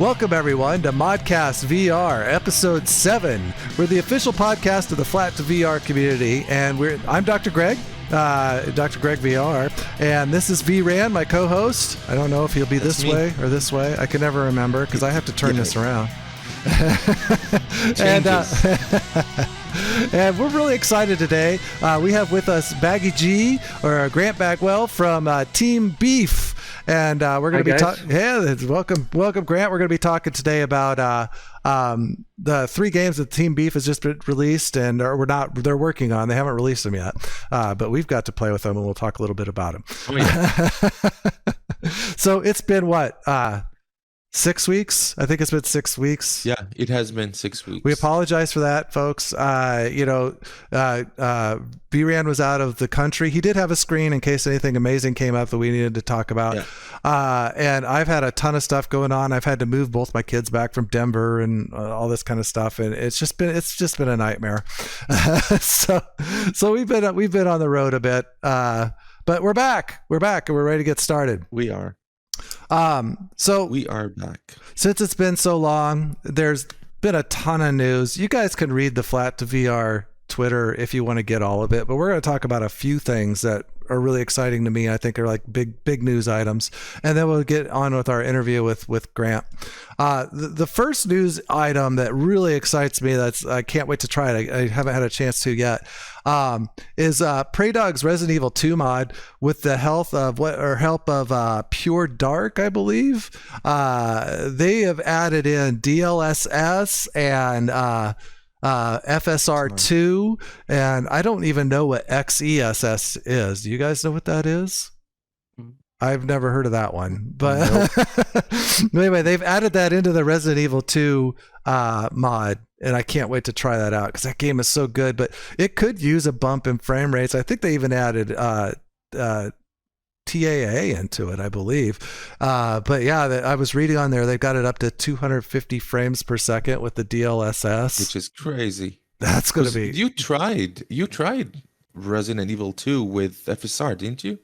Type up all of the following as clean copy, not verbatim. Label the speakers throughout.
Speaker 1: Welcome, everyone, to Modcast VR, Episode 7. We're the official podcast of the Flat to VR community, and I'm Dr. Greg, Dr. Greg VR, and this is VRAN, my co-host. I don't know if he'll be this way or this way. I can never remember because I have to turn this around. And we're really excited today. We have with us BaggyG, or Grant Bagwell from Team Beef. And we're going to be talking. Yeah, welcome, Grant. We're going to be talking today about the 3 games that Team Beef has just been released, and they're working on. They haven't released them yet, but we've got to play with them, and we'll talk a little bit about them. Oh, yeah. So it's been what? 6 weeks? I think it's been 6 weeks.
Speaker 2: Yeah, it has been 6 weeks.
Speaker 1: We apologize for that, folks. B-Ran was out of the country. He did have a screen in case anything amazing came up that we needed to talk about. Yeah. And I've had a ton of stuff going on. I've had to move both my kids back from Denver and all this kind of stuff, and it's just been a nightmare. so we've been on the road a bit, but we're back, and we're ready to get started.
Speaker 2: We are.
Speaker 1: So
Speaker 2: we are back.
Speaker 1: Since it's been so long, there's been a ton of news. You guys can read the Flat to VR Twitter if you want to get all of it, but we're going to talk about a few things that are really exciting to me. I think are like big news items, and then we'll get on with our interview with Grant. The first news item that really excites me, I can't wait to try it. I haven't had a chance to yet. Is Praydog's Resident Evil 2 mod with the help of Pure Dark, I believe. They have added in DLSS and FSR2, and I don't even know what XESS is. Do you guys know what that is? I've never heard of that one, but nope. Anyway, they've added that into the Resident Evil 2 mod, and I can't wait to try that out because that game is so good, but it could use a bump in frame rates. I think they even added TAA into it, I believe. But yeah, I was reading on there, they've got it up to 250 frames per second with the DLSS.
Speaker 2: Which is crazy.
Speaker 1: That's going to be...
Speaker 2: You tried Resident Evil 2 with FSR, didn't you?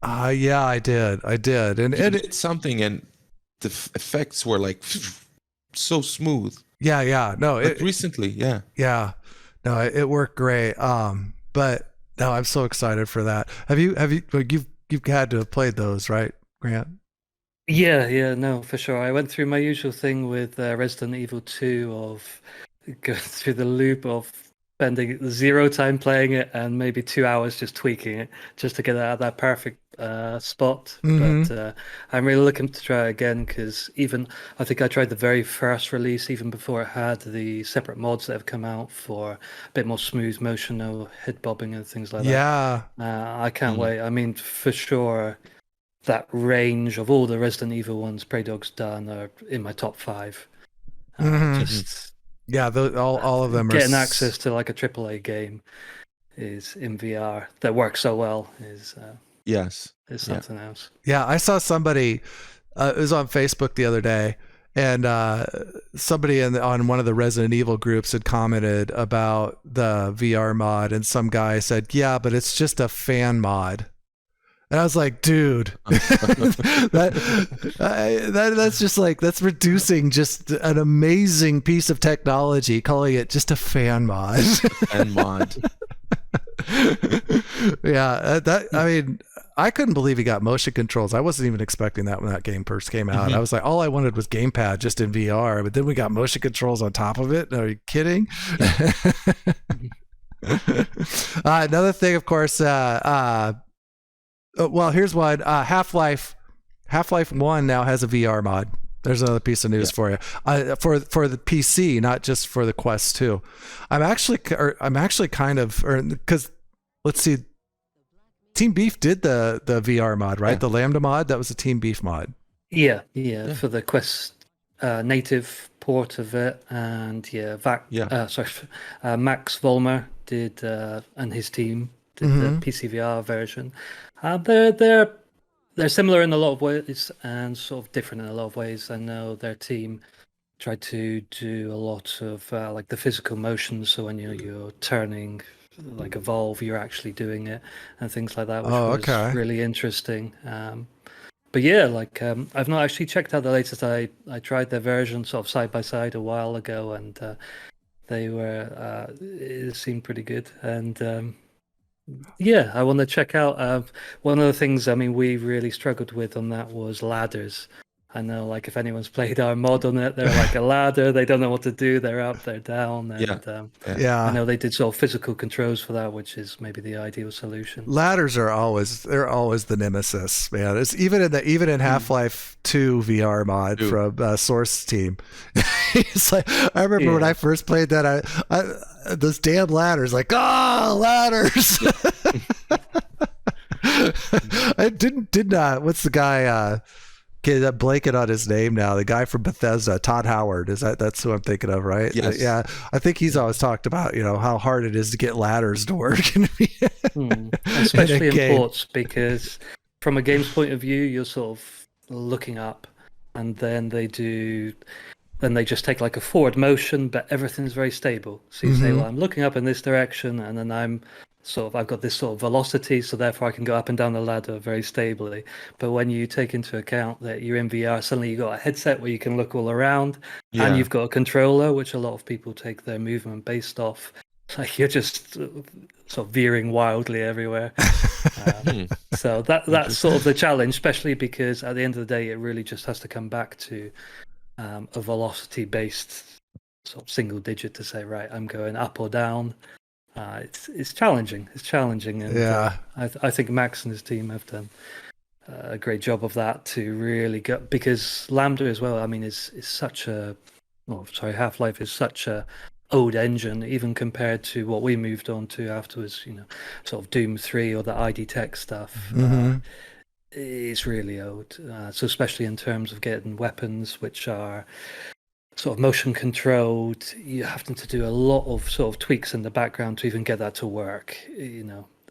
Speaker 1: Yeah, I did. And
Speaker 2: did something, and the effects were like so smooth.
Speaker 1: Yeah. No,
Speaker 2: recently, yeah.
Speaker 1: Yeah. No, it worked great. But no, I'm so excited for that. You've had to have played those, right, Grant?
Speaker 3: Yeah, no, for sure. I went through my usual thing with Resident Evil 2 of going through the loop of spending 0 time playing it and maybe 2 hours just tweaking it just to get it at that perfect spot. Mm-hmm. But I'm really looking to try it again because I think I tried the very first release even before it had the separate mods that have come out for a bit more smooth motion, no head bobbing and things like that.
Speaker 1: Yeah.
Speaker 3: I can't wait. I mean, for sure, that range of all the Resident Evil ones Praydog's done are in my top 5.
Speaker 1: Yeah, all of them.
Speaker 3: Getting access to like a AAA game is in VR that works so well is something else.
Speaker 1: Yeah, I saw somebody. It was on Facebook the other day, and somebody on one of the Resident Evil groups had commented about the VR mod, and some guy said, "Yeah, but it's just a fan mod." And I was like, dude, that's just like, that's reducing just an amazing piece of technology, calling it just a fan mod.
Speaker 2: Fan mod.
Speaker 1: Yeah, I mean, I couldn't believe he got motion controls. I wasn't even expecting that when that game first came out. I was like, all I wanted was gamepad just in VR, but then we got motion controls on top of it. Are you kidding? Another thing, of course, well, here's one. Half-Life 1 now has a VR mod. There's another piece of news for you. For the PC, not just for the Quest 2. I'm actually kind of, because let's see, Team Beef did the VR mod, right? Yeah. The Lambda mod, that was a Team Beef mod.
Speaker 3: Yeah, for the Quest native port of it, and Max Vollmer did, and his team did the PC VR version. They're similar in a lot of ways and sort of different in a lot of ways. I know their team tried to do a lot of like the physical motion, so when you're turning like Evolve, you're actually doing it and things like that, which was really interesting. but yeah, like I've not actually checked out the latest. I tried their version sort of side by side a while ago, and they were it seemed pretty good. And yeah, I want to check out. One of the things I mean we really struggled with on that was ladders. I know, like if anyone's played our mod on it, they're like a ladder. They don't know what to do. They're up, they're down, and I know they did sort of physical controls for that, which is maybe the ideal solution.
Speaker 1: Ladders are always the nemesis, man. It's even in Half-Life 2 VR mod from Source Team. It's like I remember when I first played that, I those damn ladders, like ladders. I did not. What's the guy? I'm blanking on his name now. The guy from Bethesda, Todd Howard. That's who I'm thinking of, right?
Speaker 2: Yes.
Speaker 1: Yeah. I think he's always talked about, how hard it is to get ladders to work.
Speaker 3: Especially in ports, because from a game's point of view, you're sort of looking up, and then they just take like a forward motion, but everything's very stable. So you say, well, I'm looking up in this direction, and then I've got this sort of velocity, so therefore I can go up and down the ladder very stably. But when you take into account that you're in VR, suddenly you've got a headset where you can look all around, and you've got a controller, which a lot of people take their movement based off. Like you're just sort of veering wildly everywhere. So that's sort of the challenge, especially because at the end of the day, it really just has to come back to a velocity-based sort of single digit to say, right, I'm going up or down. It's challenging. It's challenging, and I think Max and his team have done a great job of that to really get, because Lambda as well. I mean, is such a Half-Life is such a old engine, even compared to what we moved on to afterwards. Sort of Doom 3 or the ID Tech stuff. It's really old. So especially in terms of getting weapons which are sort of motion controlled, you have to do a lot of sort of tweaks in the background to even get that to work.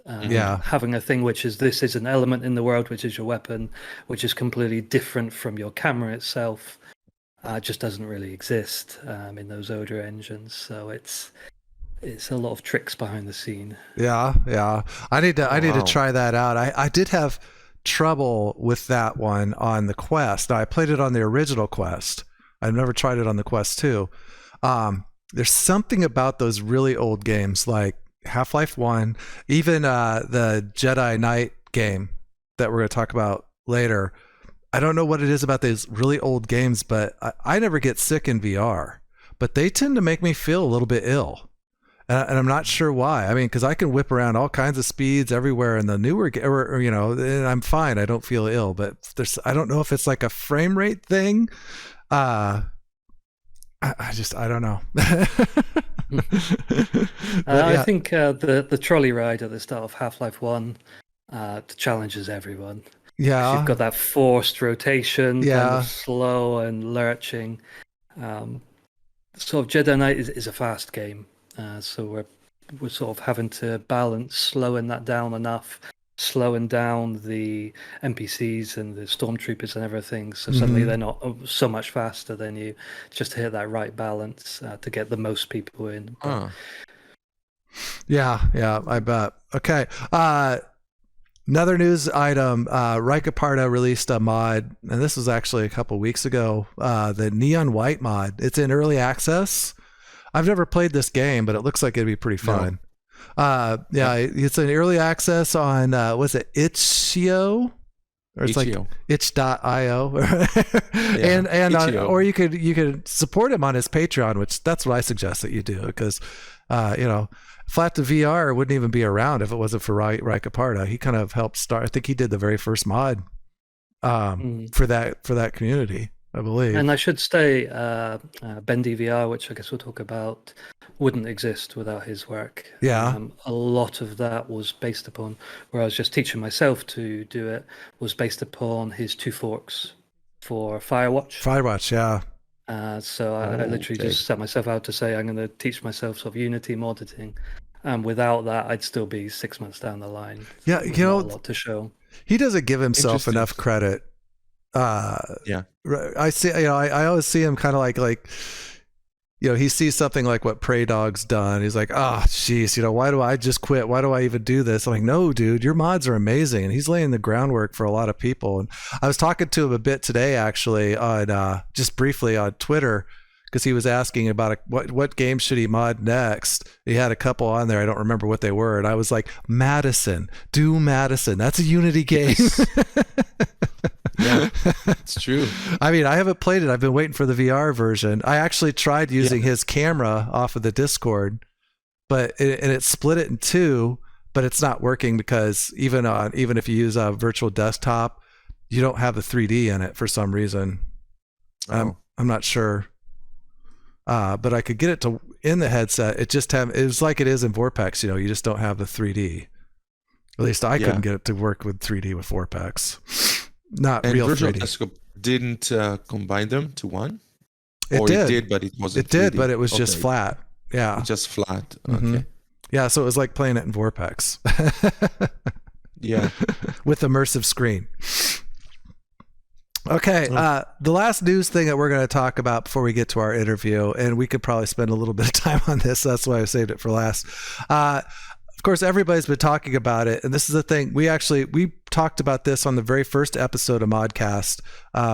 Speaker 3: Having a thing which is, this is an element in the world, which is your weapon, which is completely different from your camera itself, just doesn't really exist in those older engines. So it's a lot of tricks behind the scene.
Speaker 1: Yeah. I need to try that out. I did have trouble with that one on the Quest. Now, I played it on the original Quest. I've never tried it on the Quest 2. There's something about those really old games like Half-Life 1, even the Jedi Knight game that we're going to talk about later. I don't know what it is about these really old games, but I never get sick in VR. But they tend to make me feel a little bit ill. And I'm not sure why. I mean, because I can whip around all kinds of speeds everywhere in the newer, and I'm fine. I don't feel ill. But I don't know if it's like a frame rate thing. I don't know.
Speaker 3: I think the trolley ride at the start of Half-Life 1 challenges everyone.
Speaker 1: Yeah,
Speaker 3: you've got that forced rotation, kind of slow and lurching. Sort of Jedi Knight is a fast game, so we're sort of having to balance slowing that down enough, slowing down the NPCs and the stormtroopers and everything, so suddenly they're not so much faster than you, just to hit that right balance to get the most people in.
Speaker 1: Yeah, I bet. Okay. Another news item, Rykaparta released a mod, and this was actually a couple weeks ago, the Neon White mod. It's in early access. I've never played this game, but it looks like it'd be pretty fun. It's in early access on, was it itch.io? Or it's
Speaker 2: itch.io.
Speaker 1: like itch.io. and or you could support him on his Patreon, which that's what I suggest that you do, because Flat to VR wouldn't even be around if it wasn't for Rykaparta. He kind of helped start. I think he did the very first mod for that community, I believe.
Speaker 3: And I should say, Bendy VR, which I guess we'll talk about, wouldn't exist without his work.
Speaker 1: Yeah.
Speaker 3: A lot of that was based upon, where I was just teaching myself to do it, was based upon his two forks for Firewatch.
Speaker 1: Firewatch, yeah.
Speaker 3: So I literally just set myself out to say I'm going to teach myself sort of Unity mod editing, and without that, I'd still be 6 months down the line.
Speaker 1: Yeah,
Speaker 3: not a lot to show.
Speaker 1: He doesn't give himself enough credit. I see. I always see him kind of like he sees something like what Prey Dog's done. He's like, oh, jeez, why do I just quit? Why do I even do this? I'm like, no, dude, your mods are amazing. And he's laying the groundwork for a lot of people. And I was talking to him a bit today, actually, on just briefly on Twitter, because he was asking about what game should he mod next. He had a couple on there. I don't remember what they were. And I was like, Madison, do Madison. That's a Unity game.
Speaker 2: Yeah, it's true.
Speaker 1: I mean, I haven't played it. I've been waiting for the VR version. I actually tried using his camera off of the Discord, but it split it in two, but it's not working because even if you use a virtual desktop, you don't have the 3D in it for some reason.
Speaker 2: Oh.
Speaker 1: I'm not sure. But I could get it to in the headset. It was like it is in Vorpex. You just don't have the 3D. At least I couldn't get it to work with 3D with Vorpex. Not real
Speaker 2: virtual
Speaker 1: 3D.
Speaker 2: desktop didn't combine them to one.
Speaker 1: It did,
Speaker 2: but it wasn't.
Speaker 1: It did,
Speaker 2: 3D.
Speaker 1: but it was just flat. Yeah,
Speaker 2: just flat.
Speaker 1: Mm-hmm.
Speaker 2: Okay.
Speaker 1: Yeah, so it was like playing it in Vorpex.
Speaker 2: Yeah,
Speaker 1: with immersive screen. Okay, the last news thing that we're going to talk about before we get to our interview, and we could probably spend a little bit of time on this, so that's why I saved it for last. Of course, everybody's been talking about it, and this is the thing. We talked about this on the very first episode of Modcast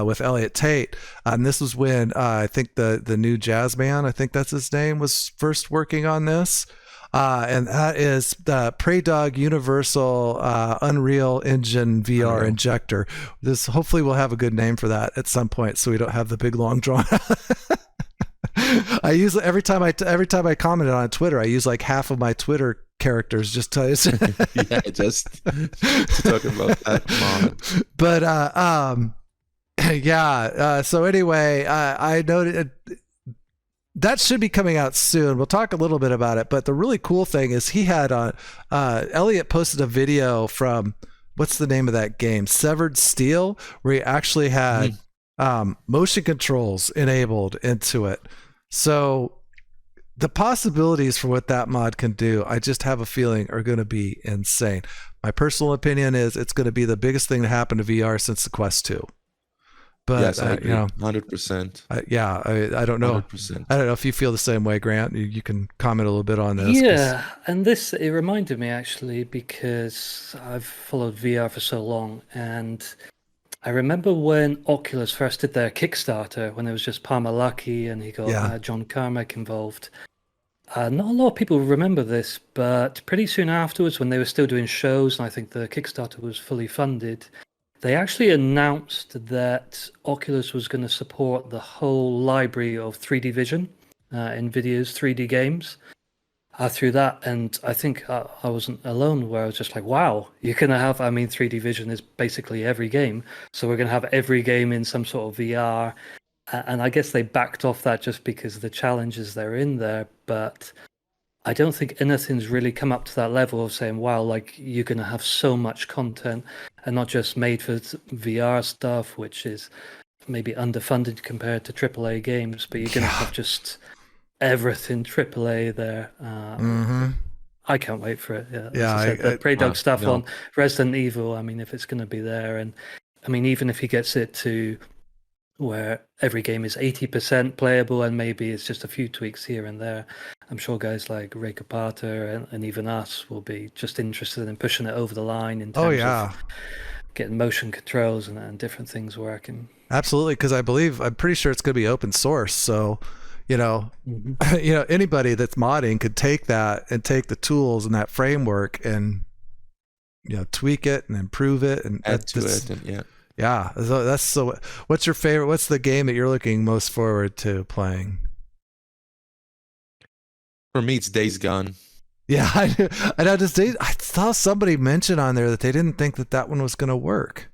Speaker 1: with Elliot Tate, and this was when I think the new jazz man, I think that's his name, was first working on this. And that is the Prey Dog Universal Unreal Engine VR injector. Hopefully we'll have a good name for that at some point, so we don't have the big long drawn. I use every time I commented on Twitter, I use like half of my Twitter characters just to
Speaker 2: just to talk about that mod.
Speaker 1: But so anyway, I noted. That should be coming out soon. We'll talk a little bit about it. But the really cool thing is he had Elliot posted a video from, what's the name of that game? Severed Steel, where he actually had motion controls enabled into it. So the possibilities for what that mod can do, I just have a feeling are going to be insane. My personal opinion is it's going to be the biggest thing to happen to VR since the Quest 2. But
Speaker 2: yes, I agree. 100%.
Speaker 1: I don't know.
Speaker 2: 100%.
Speaker 1: I don't know if you feel the same way, Grant. You can comment a little bit on this.
Speaker 3: Yeah, and it reminded me actually, because I've followed VR for so long, and I remember when Oculus first did their Kickstarter, when it was just Palmer Luckey and he got John Carmack involved. Not a lot of people remember this, but pretty soon afterwards, when they were still doing shows, and I think the Kickstarter was fully funded, they actually announced that Oculus was going to support the whole library of 3D vision, NVIDIA's 3D games, through that. And I think I wasn't alone, where I was just like, wow, you're going to have, 3D vision is basically every game. So we're going to have every game in some sort of VR. And I guess they backed off that just because of the challenges that are in there. But I don't think anything's really come up to that level of saying, wow, like you're going to have so much content and not just made for VR stuff, which is maybe underfunded compared to AAA games, but you're going to have just everything AAA there. I can't wait for it. The Prey Dog stuff on Resident Evil, if it's going to be there. And even if he gets it to where every game is 80% playable and maybe it's just a few tweaks here and there, I'm sure guys like Ray Carpenter and even us will be just interested in pushing it over the line in terms of getting motion controls and different things working.
Speaker 1: Absolutely, because I'm pretty sure it's going to be open source. So, anybody that's modding could take that and take the tools and that framework and, tweak it and improve it and
Speaker 2: add to it. And
Speaker 1: yeah. So what's your favorite? What's the game that you're looking most forward to playing?
Speaker 2: For me, it's Days Gone.
Speaker 1: Yeah, I saw somebody mention on there that they didn't think that one was going to work.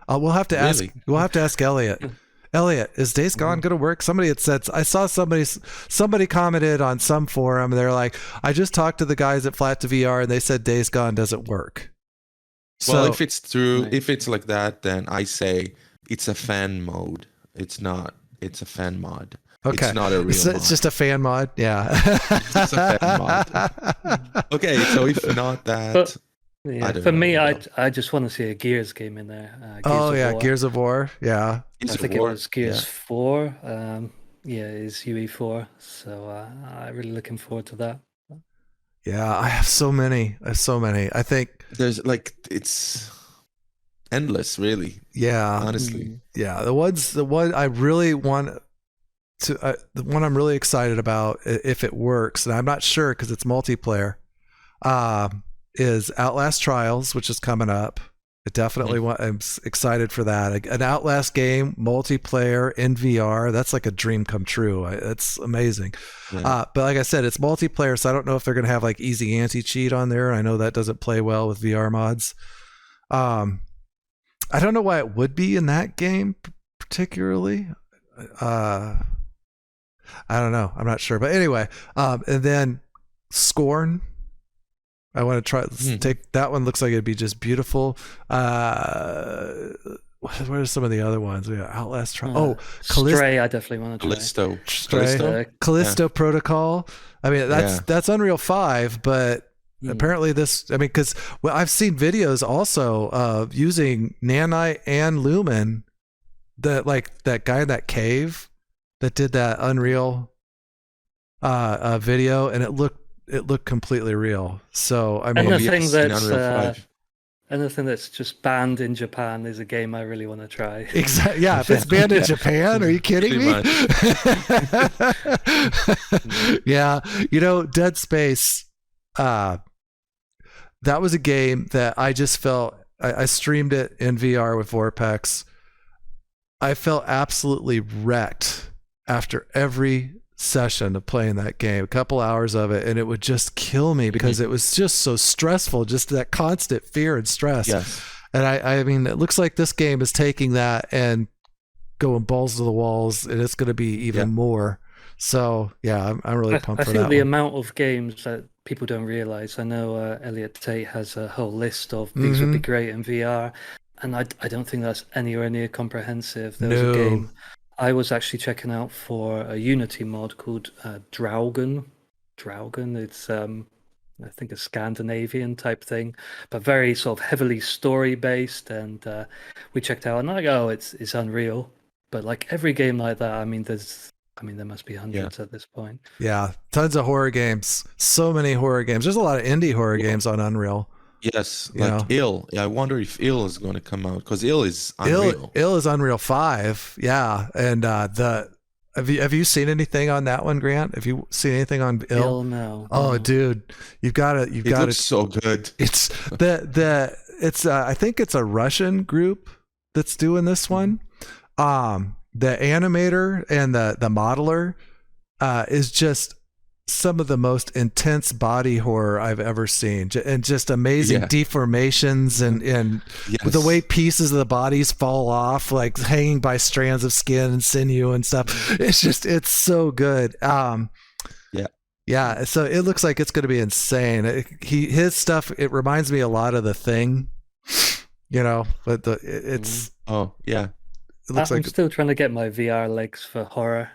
Speaker 1: We'll have to ask. We'll have to ask Elliot. Elliot, is Days Gone going to work? Somebody had said. I saw somebody commented on some forum. And they're like, I just talked to the guys at Flat to VR, and they said Days Gone doesn't work.
Speaker 2: Well, if it's true, if it's like that, then I say it's a fan mode. It's not. It's a fan mod.
Speaker 1: Okay.
Speaker 2: It's not a real mod.
Speaker 1: It's just a fan mod. Yeah.
Speaker 2: It's just a fan mod. Okay, so if not that,
Speaker 3: for me, I just want to see a Gears game in there.
Speaker 1: Gears of War. Yeah.
Speaker 3: I think it was Gears 4. is UE4. So I'm really looking forward to that.
Speaker 1: Yeah, I have so many. I think
Speaker 2: there's it's endless, really.
Speaker 1: Yeah,
Speaker 2: honestly.
Speaker 1: Yeah, the one I really want to, the one I'm really excited about, if it works, and I'm not sure because it's multiplayer, is Outlast Trials, which is coming up. I definitely I'm excited for that. An Outlast game, multiplayer in VR. That's like a dream come true. It's amazing. Yeah. But like I said, it's multiplayer, so I don't know if they're going to have like easy anti-cheat on there. I know that doesn't play well with VR mods. I don't know why it would be in that game particularly. I don't know. I'm not sure. But anyway, and then Scorn. I want to try take that one. Looks like it'd be just beautiful. What are some of the other ones? We got Outlast.
Speaker 3: Stray. I definitely want to try.
Speaker 1: Callisto Protocol. I mean, that's Unreal 5, but apparently this. I mean, because I've seen videos also of using Nanite and Lumen. That guy in that cave that did that Unreal video, and it looked completely real. So I mean,
Speaker 3: anything that's just banned in Japan is a game I really want to try.
Speaker 1: Exactly. Yeah, if it's banned in Japan, are you kidding me? Yeah, Dead Space. That was a game that I just felt. I streamed it in VR with Vorpex. I felt absolutely wrecked after every session of playing that game, a couple hours of it, and it would just kill me because it was just so stressful, just that constant fear and stress. Yes. And I mean, it looks like this game is taking that and going balls to the walls, and it's going to be even more. So yeah, I'm really pumped for that.
Speaker 3: I feel the amount of games that people don't realize. I know Elliot Tate has a whole list of these would be great in VR, and I don't think that's anywhere near comprehensive. There was a game I was actually checking out for a Unity mod called Draugen. It's I think a Scandinavian type thing, but very sort of heavily story based. And we checked out, and it's Unreal. But like every game like that, I mean, there must be hundreds at this point.
Speaker 1: Yeah, tons of horror games. So many horror games. There's a lot of indie horror games on Unreal.
Speaker 2: Yes, Ill. Yeah, I wonder if Ill is going to come out, because Ill is Unreal.
Speaker 1: Ill is Unreal 5. Yeah, and have you seen anything on that one, Grant? Have you seen anything on Ill?
Speaker 3: No.
Speaker 1: Oh, dude, you've got to.
Speaker 2: It looks so good.
Speaker 1: It's it's I think it's a Russian group that's doing this one. The animator and the modeler is just some of the most intense body horror I've ever seen, and just amazing deformations and the way pieces of the bodies fall off, like hanging by strands of skin and sinew and stuff. It's so good. So it looks like it's going to be insane. His stuff, it reminds me a lot of The Thing, but it's
Speaker 3: I'm still trying to get my VR legs for horror.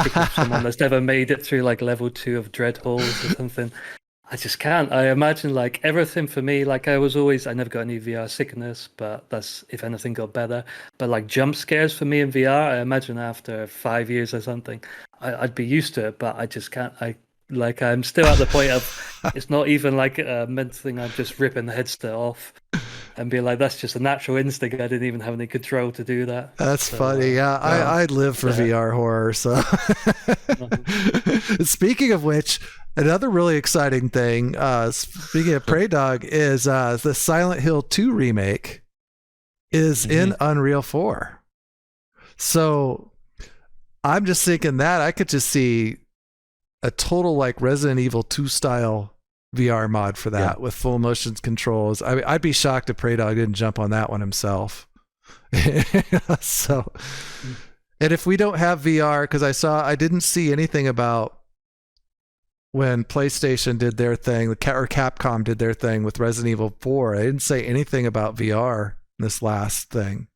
Speaker 3: Speaking of someone that's never made it through like level 2 of Dread Halls or something, I just can't. I imagine like everything for me, like I never got any VR sickness, but that's if anything got better. But like jump scares for me in VR, I imagine after 5 years or something, I'd be used to it, but I just can't. I'm still at the point of it's not even like a mental thing. I'm just ripping the headset off and be like, that's just a natural instinct. I didn't even have any control to do that.
Speaker 1: That's funny. I live for VR horror. So speaking of which, another really exciting thing, speaking of Prey Dog, is the Silent Hill 2 remake is in Unreal 4. So I'm just thinking that I could just see a total like Resident Evil 2 style VR mod for that with full motion controls. I mean, I'd be shocked if Prey Dog didn't jump on that one himself. So, and if we don't have VR, because I didn't see anything about when PlayStation did their thing, or Capcom did their thing with Resident Evil 4. I didn't say anything about VR in this last thing.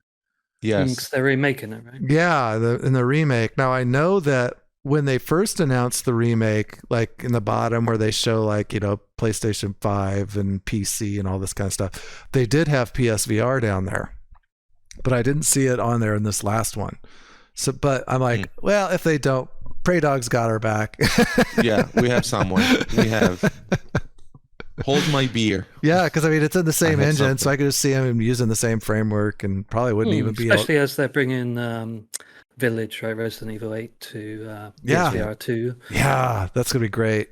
Speaker 2: Yes,
Speaker 3: they're remaking it, right?
Speaker 1: Yeah, in the remake. Now I know that when they first announced the remake, like in the bottom where they show like, PlayStation 5 and PC and all this kind of stuff, they did have PSVR down there, but I didn't see it on there in this last one. So, but I'm like, well, if they don't, Prey Dog's got our back.
Speaker 2: Yeah, we have someone. We have. Hold my beer.
Speaker 1: Yeah, because I mean, it's in the same engine,
Speaker 2: something.
Speaker 1: so I could just see them using the same framework, and probably wouldn't even be
Speaker 3: especially as they're bringing Village, right, Resident Evil 8 to PSVR 2.
Speaker 1: Yeah, that's gonna be great.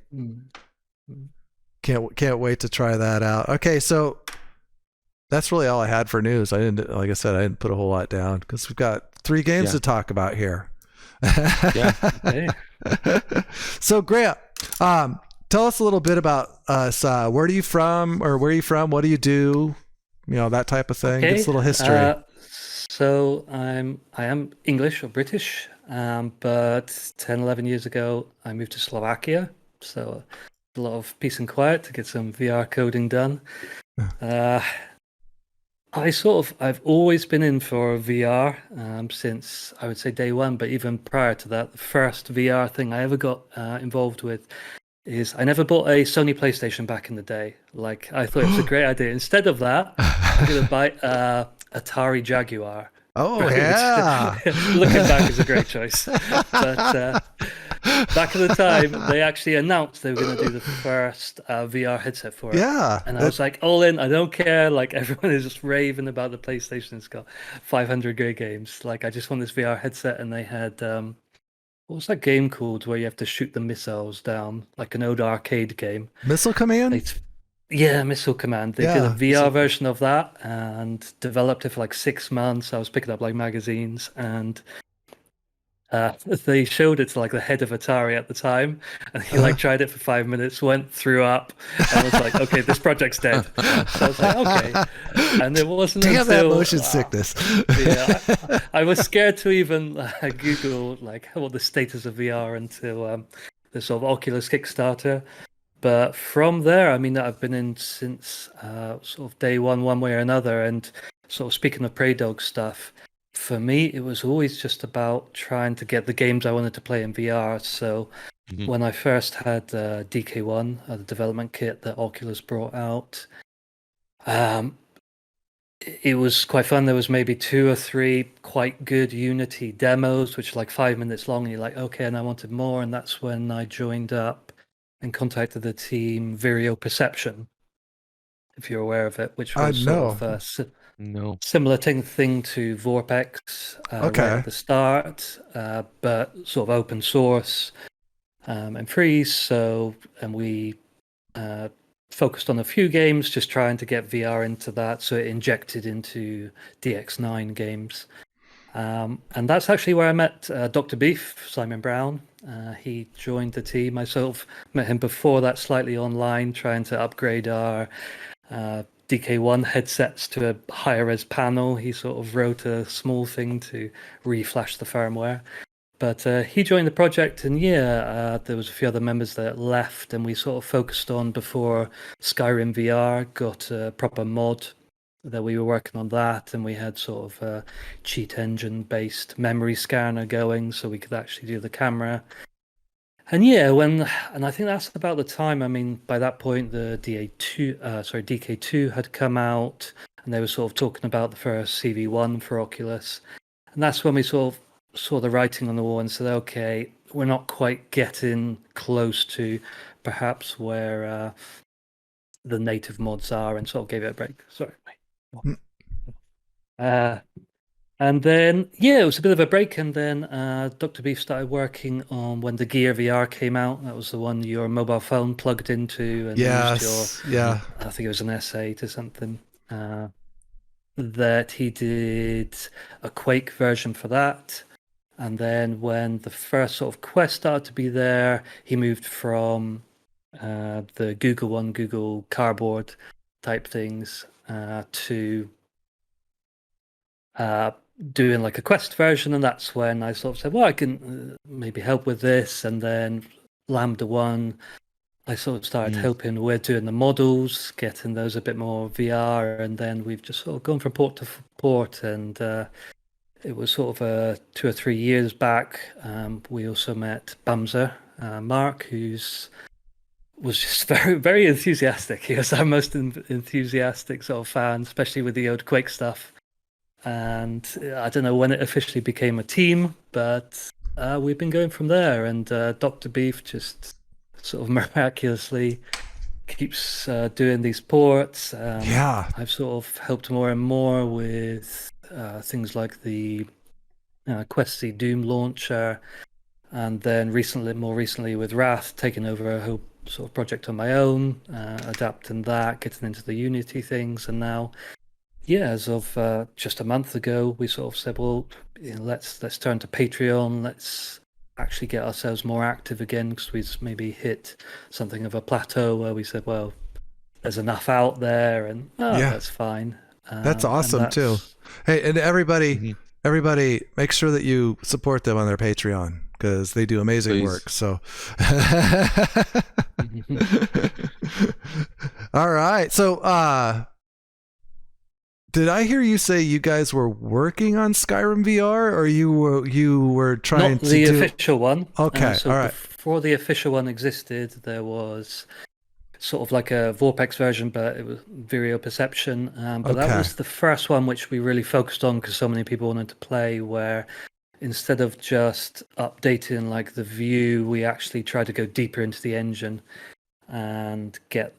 Speaker 1: Can't wait to try that out. Okay, so that's really all I had for news. I didn't put a whole lot down because we've got 3 games to talk about here.
Speaker 2: Yeah.
Speaker 1: So Grant, tell us a little bit about us. Where are you from? What do you do? You know, that type of thing.
Speaker 3: Okay.
Speaker 1: Just a little history.
Speaker 3: So I am English or British, but 10, 11 years ago I moved to Slovakia. So a lot of peace and quiet to get some VR coding done. I've always been in for VR since I would say day one, but even prior to that, the first VR thing I ever got involved with is I never bought a Sony PlayStation back in the day. Like, I thought it was a great idea. Instead of that, I'm going to buy Atari Jaguar.
Speaker 1: Oh,
Speaker 3: right?
Speaker 1: yeah.
Speaker 3: Looking back is a great choice. But back at the time, they actually announced they were going to do the first VR headset for it.
Speaker 1: Yeah.
Speaker 3: And I was like, all in, I don't care. Like, everyone is just raving about the PlayStation. It's got 500 great games. Like, I just want this VR headset. And they had, what was that game called where you have to shoot the missiles down? Like an old arcade game.
Speaker 1: Missile Command?
Speaker 3: Yeah, Missile Command. They did a VR version of that and developed it for like 6 months. I was picking up like magazines, and they showed it to like the head of Atari at the time, and he like tried it for 5 minutes, threw up, and was like, "Okay, this project's dead." So I was like, "Okay," and it wasn't
Speaker 1: Damn
Speaker 3: until
Speaker 1: that motion sickness.
Speaker 3: Yeah, I was scared to even Google like what the status of VR until the sort of Oculus Kickstarter. But from there, I mean, I've been in since sort of day one way or another. And sort of speaking of Prey Dog stuff, for me, it was always just about trying to get the games I wanted to play in VR. So when I first had DK1, the development kit that Oculus brought out, it was quite fun. There was maybe 2 or 3 quite good Unity demos, which are like 5 minutes long. And you're like, okay, and I wanted more. And that's when I joined up and contacted the team Vireo Perception, if you're aware of it, which was sort of similar thing to Vorpex right at the start, but sort of open source and free. So, and we focused on a few games, just trying to get VR into that. So it injected into DX9 games. And that's actually where I met Dr. Beef, Simon Brown. He joined the team. I sort of met him before that slightly online, trying to upgrade our DK1 headsets to a higher res panel. He sort of wrote a small thing to reflash the firmware. But he joined the project, and there was a few other members that left, and we sort of focused on, before Skyrim VR got a proper mod, that we were working on that, and we had sort of a cheat engine based memory scanner going, so we could actually do the camera. And I think that's about the time. I mean, by that point, the DK2 had come out, and they were sort of talking about the first CV1 for Oculus, and that's when we sort of saw the writing on the wall and said, okay, we're not quite getting close to perhaps where the native mods are, and sort of gave it a break. Sorry. And then, it was a bit of a break. And then Dr. Beef started working on when the Gear VR came out. That was the one your mobile phone plugged into and used your, I think it was an S8 or something. That he did a Quake version for that. And then when the first sort of Quest started to be there, he moved from the Google One, Google Cardboard type things to doing like a Quest version. And that's when I sort of said, well, I can maybe help with this. And then Lambda 1, I sort of started helping with doing the models, getting those a bit more VR. And then we've just sort of gone from port to port. And it was sort of 2 or 3 years back. We also met Bamser, Mark, was just very, very enthusiastic. He was our most enthusiastic sort of fan, especially with the old Quake stuff. and I don't know when it officially became a team, but we've been going from there. And Dr. Beef just sort of miraculously keeps doing these ports.
Speaker 1: Yeah.
Speaker 3: I've sort of helped more and more with things like the Quest C Doom launcher, and then more recently with Wrath, taking over a whole sort of project on my own, adapting that, getting into the Unity things, and now, yeah, as of just a month ago, we sort of said, well, let's turn to Patreon. Let's actually get ourselves more active again, because we've maybe hit something of a plateau where we said, well, there's enough out there, and that's fine.
Speaker 1: That's awesome too. Hey, and everybody make sure that you support them on their Patreon, because they do amazing work. So all right. So did I hear you say you guys were working on Skyrim VR, or you were trying to do
Speaker 3: the official one?
Speaker 1: Okay,
Speaker 3: so
Speaker 1: all right.
Speaker 3: Before the official one existed, there was sort of like a Vorpex version, but it was Vireo Perception. But that was the first one which we really focused on because so many people wanted to play, where instead of just updating like the view, we actually tried to go deeper into the engine and get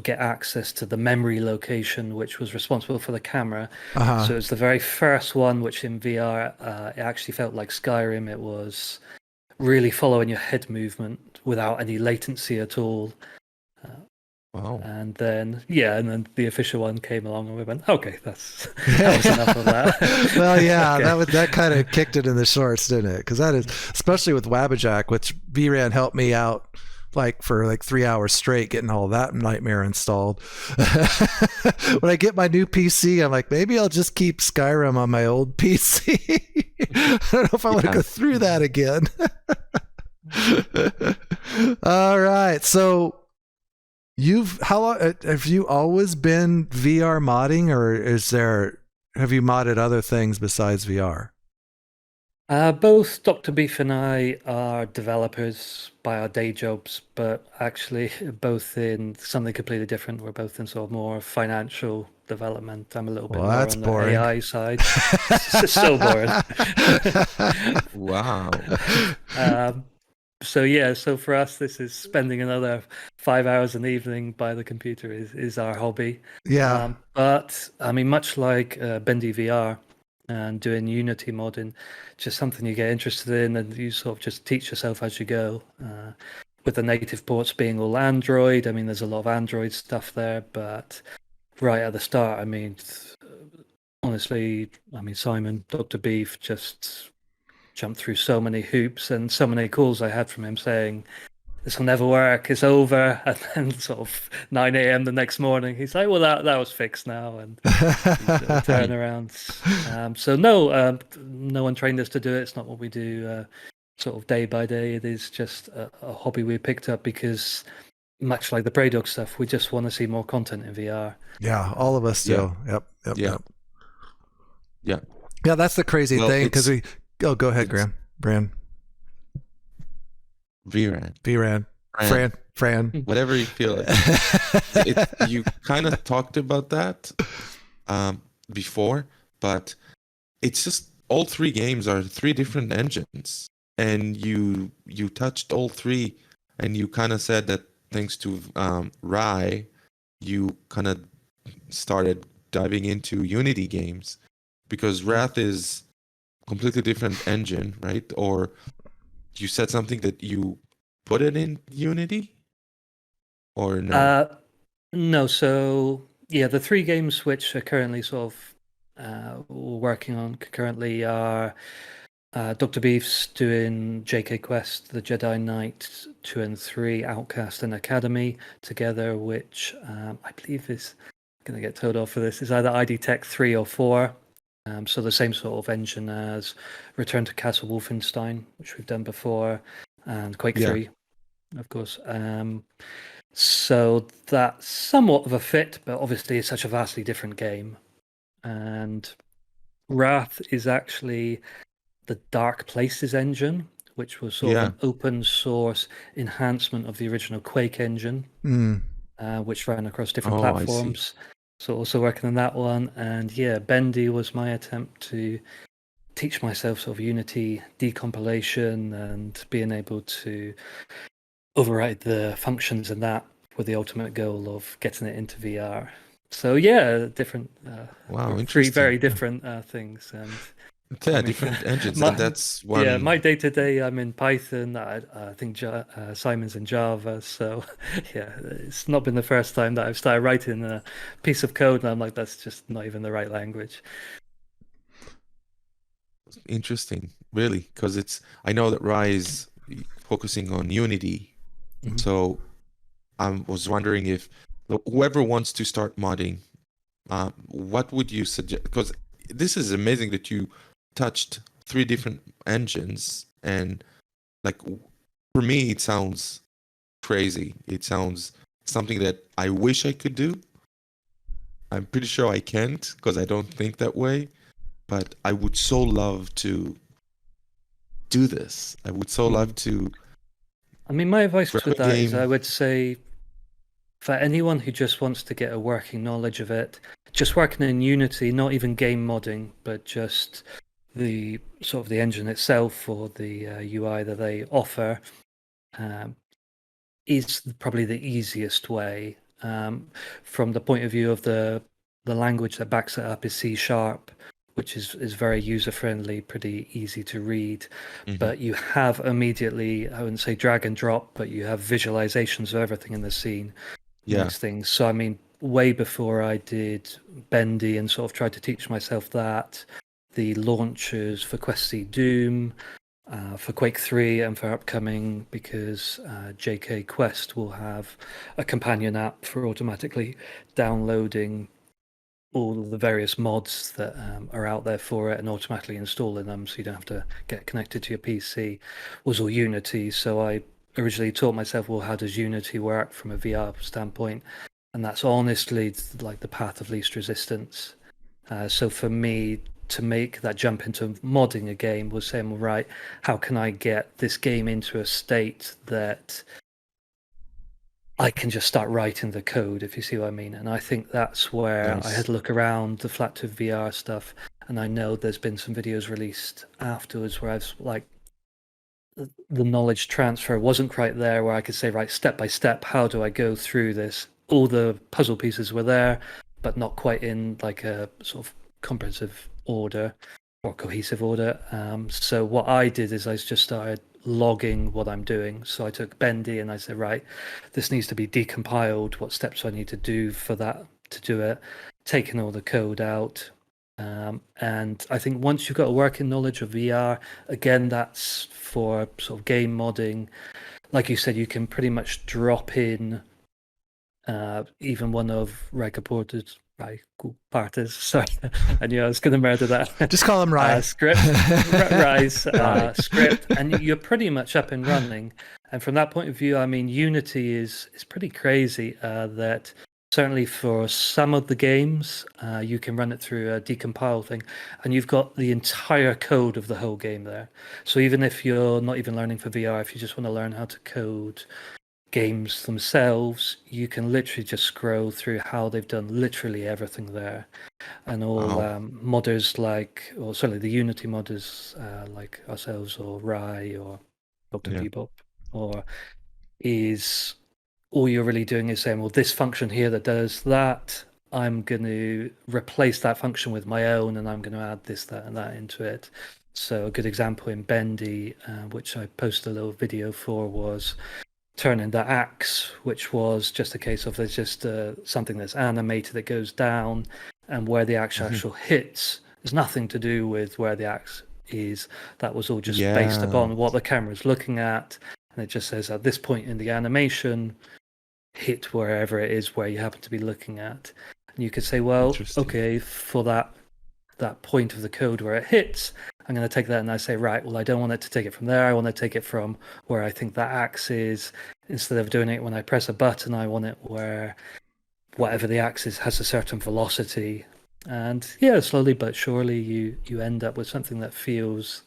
Speaker 3: access to the memory location, which was responsible for the camera. So it's the very first one which in VR, it actually felt like Skyrim. It was really following your head movement without any latency at all.
Speaker 2: Wow.
Speaker 3: And then the official one came along, and we went, okay, that was enough of that.
Speaker 1: Well, yeah, that kind of kicked it in the shorts, didn't it? Because that is, especially with Wabbajack, which VRAN helped me out for 3 hours straight getting all that nightmare installed. When I get my new PC, I'm like, maybe I'll just keep Skyrim on my old PC. I don't know if I want to go through that again. All right, so how long have you always been VR modding, or have you modded other things besides VR?
Speaker 3: Both Dr. Beef and I are developers by our day jobs, but actually both in something completely different. We're both in sort of more financial development. I'm a little bit more on the AI side. It's so boring.
Speaker 2: Wow.
Speaker 3: So for us, this is spending another 5 hours an evening by the computer is our hobby.
Speaker 1: Yeah.
Speaker 3: But I mean, much like Bendy VR and doing Unity modding, just something you get interested in and you sort of just teach yourself as you go. With the native ports being all Android, I mean, there's a lot of Android stuff there, but right at the start, I mean, honestly, Simon, Dr. Beef just jumped through so many hoops, and so many calls I had from him saying, this will never work, it's over. And then sort of 9 a.m. the next morning, he's like, well, that was fixed now. And turnarounds. So no one trained us to do it. It's not what we do sort of day by day. It is just a hobby we picked up because, much like the Prey Dog stuff, we just want to see more content in VR.
Speaker 1: Yeah, all of us do. Yep.
Speaker 2: Yeah.
Speaker 1: Yeah, that's the crazy thing, because go ahead, Bran. VRAN. Fran.
Speaker 2: Whatever you feel. You kind of talked about that before, but it's just all three games are three different engines, and you touched all three, and you kind of said that thanks to Rye, you kind of started diving into Unity games, because Wrath is completely different engine, right? Or you said something that you put it in Unity, or no?
Speaker 3: No. So the three games which are currently sort of working on concurrently are Dr. Beef's doing JK Quest, the Jedi Knights 2 and 3, Outcast and Academy together, which I believe is going to get told off for this. Is either ID Tech 3 or 4. So the same sort of engine as Return to Castle Wolfenstein, which we've done before, and Quake 3, of course. So that's somewhat of a fit, but obviously it's such a vastly different game. And Wrath is actually the Dark Places engine, which was sort of an open source enhancement of the original Quake engine, which ran across different platforms. So also working on that one, and yeah, Bendy was my attempt to teach myself sort of Unity decompilation and being able to override the functions in that with the ultimate goal of getting it into VR. So yeah, different,
Speaker 2: Wow,
Speaker 3: three
Speaker 2: interesting.
Speaker 3: very different things, and
Speaker 2: Yeah,
Speaker 3: I mean,
Speaker 2: different engines,
Speaker 3: my,
Speaker 2: and that's
Speaker 3: yeah,
Speaker 2: one.
Speaker 3: my day to day, I'm in Python. I think Simon's in Java. So yeah, it's not been the first time that I've started writing a piece of code, and I'm like, that's just not even the right language.
Speaker 2: Interesting, really, because I know that Rise focusing on Unity,
Speaker 3: Mhm.
Speaker 2: so I was wondering if whoever wants to start modding, what would you suggest? Because this is amazing that you touched three different engines, and like for me, it sounds crazy. It sounds something that I wish I could do. I'm pretty sure I can't because I don't think that way. But I would so love to do this. I would so love to
Speaker 3: I mean, my advice
Speaker 2: grab
Speaker 3: to
Speaker 2: a
Speaker 3: that is I
Speaker 2: game.
Speaker 3: would say for anyone who just wants to get a working knowledge of it, just working in Unity, not even game modding, but just the sort of the engine itself or the UI that they offer, um, is probably the easiest way. From the point of view of the language that backs it up is C sharp, which is very user friendly, pretty easy to read.
Speaker 2: Mhm.
Speaker 3: But you have immediately, I wouldn't say drag and drop, but you have visualizations of everything in the scene,
Speaker 2: Yeah.
Speaker 3: most things. So I mean, way before I did Bendy and sort of tried to teach myself that, the launchers for Quest C Doom, for Quake 3 and for upcoming, because JK Quest will have a companion app for automatically downloading all of the various mods that are out there for it and automatically installing them so you don't have to get connected to your PC, was all Unity. So I originally taught myself, well, how does Unity work from a VR standpoint? And that's honestly like the path of least resistance. So for me, to make that jump into modding a game was saying, well, right, how can I get this game into a state that I can just start writing the code, if you see what I mean? And I think that's where I had
Speaker 2: Nice.
Speaker 3: to look around the flat to VR stuff. And I know there's been some videos released afterwards where I've like, the knowledge transfer wasn't quite there where I could say, right, step by step, how do I go through this? All the puzzle pieces were there, but not quite in like a sort of comprehensive order or cohesive order. So what I did is I just started logging what I'm doing. So I took Bendy and I said, right, this needs to be decompiled. What steps do I need to do for that to do it? Taking all the code out. And I think once you've got a working knowledge of VR, again, that's for sort of game modding. Like you said, you can pretty much drop in even one of Regaport's parties. Sorry, I knew I was going to murder that.
Speaker 1: Just call him Rye.
Speaker 3: Script, Rise,
Speaker 2: Right.
Speaker 3: script, and you're pretty much up and running. And from that point of view, I mean, Unity is pretty crazy. That certainly for some of the games, you can run it through a decompile thing, and you've got the entire code of the whole game there. So even if you're not even learning for VR, if you just want to learn how to code games themselves, you can literally just scroll through how they've done literally everything there. And all
Speaker 2: Wow.
Speaker 3: modders like, or certainly the Unity modders like ourselves or Rye or Dr.
Speaker 2: Yeah.
Speaker 3: Bebop, or is all you're really doing is saying, well, this function here that does that, I'm going to replace that function with my own, and I'm going to add this, that, and that into it. So a good example in Bendy, which I posted a little video for, was turning the axe, which was just a case of there's just something that's animated that goes down, and where the axe
Speaker 2: Mhm.
Speaker 3: actual hits has nothing to do with where the axe is. That was all just based
Speaker 2: Yeah.
Speaker 3: upon what the camera's looking at, and it just says at this point in the animation, hit wherever it is where you happen to be looking at. And you could say, well,
Speaker 2: Interesting.
Speaker 3: okay, for that point of the code where it hits, I'm going to take that and I say, right, well, I don't want it to take it from there. I want to take it from where I think that axe is. Instead of doing it when I press a button, I want it where whatever the axe is has a certain velocity. And yeah, slowly but surely you end up with something that feels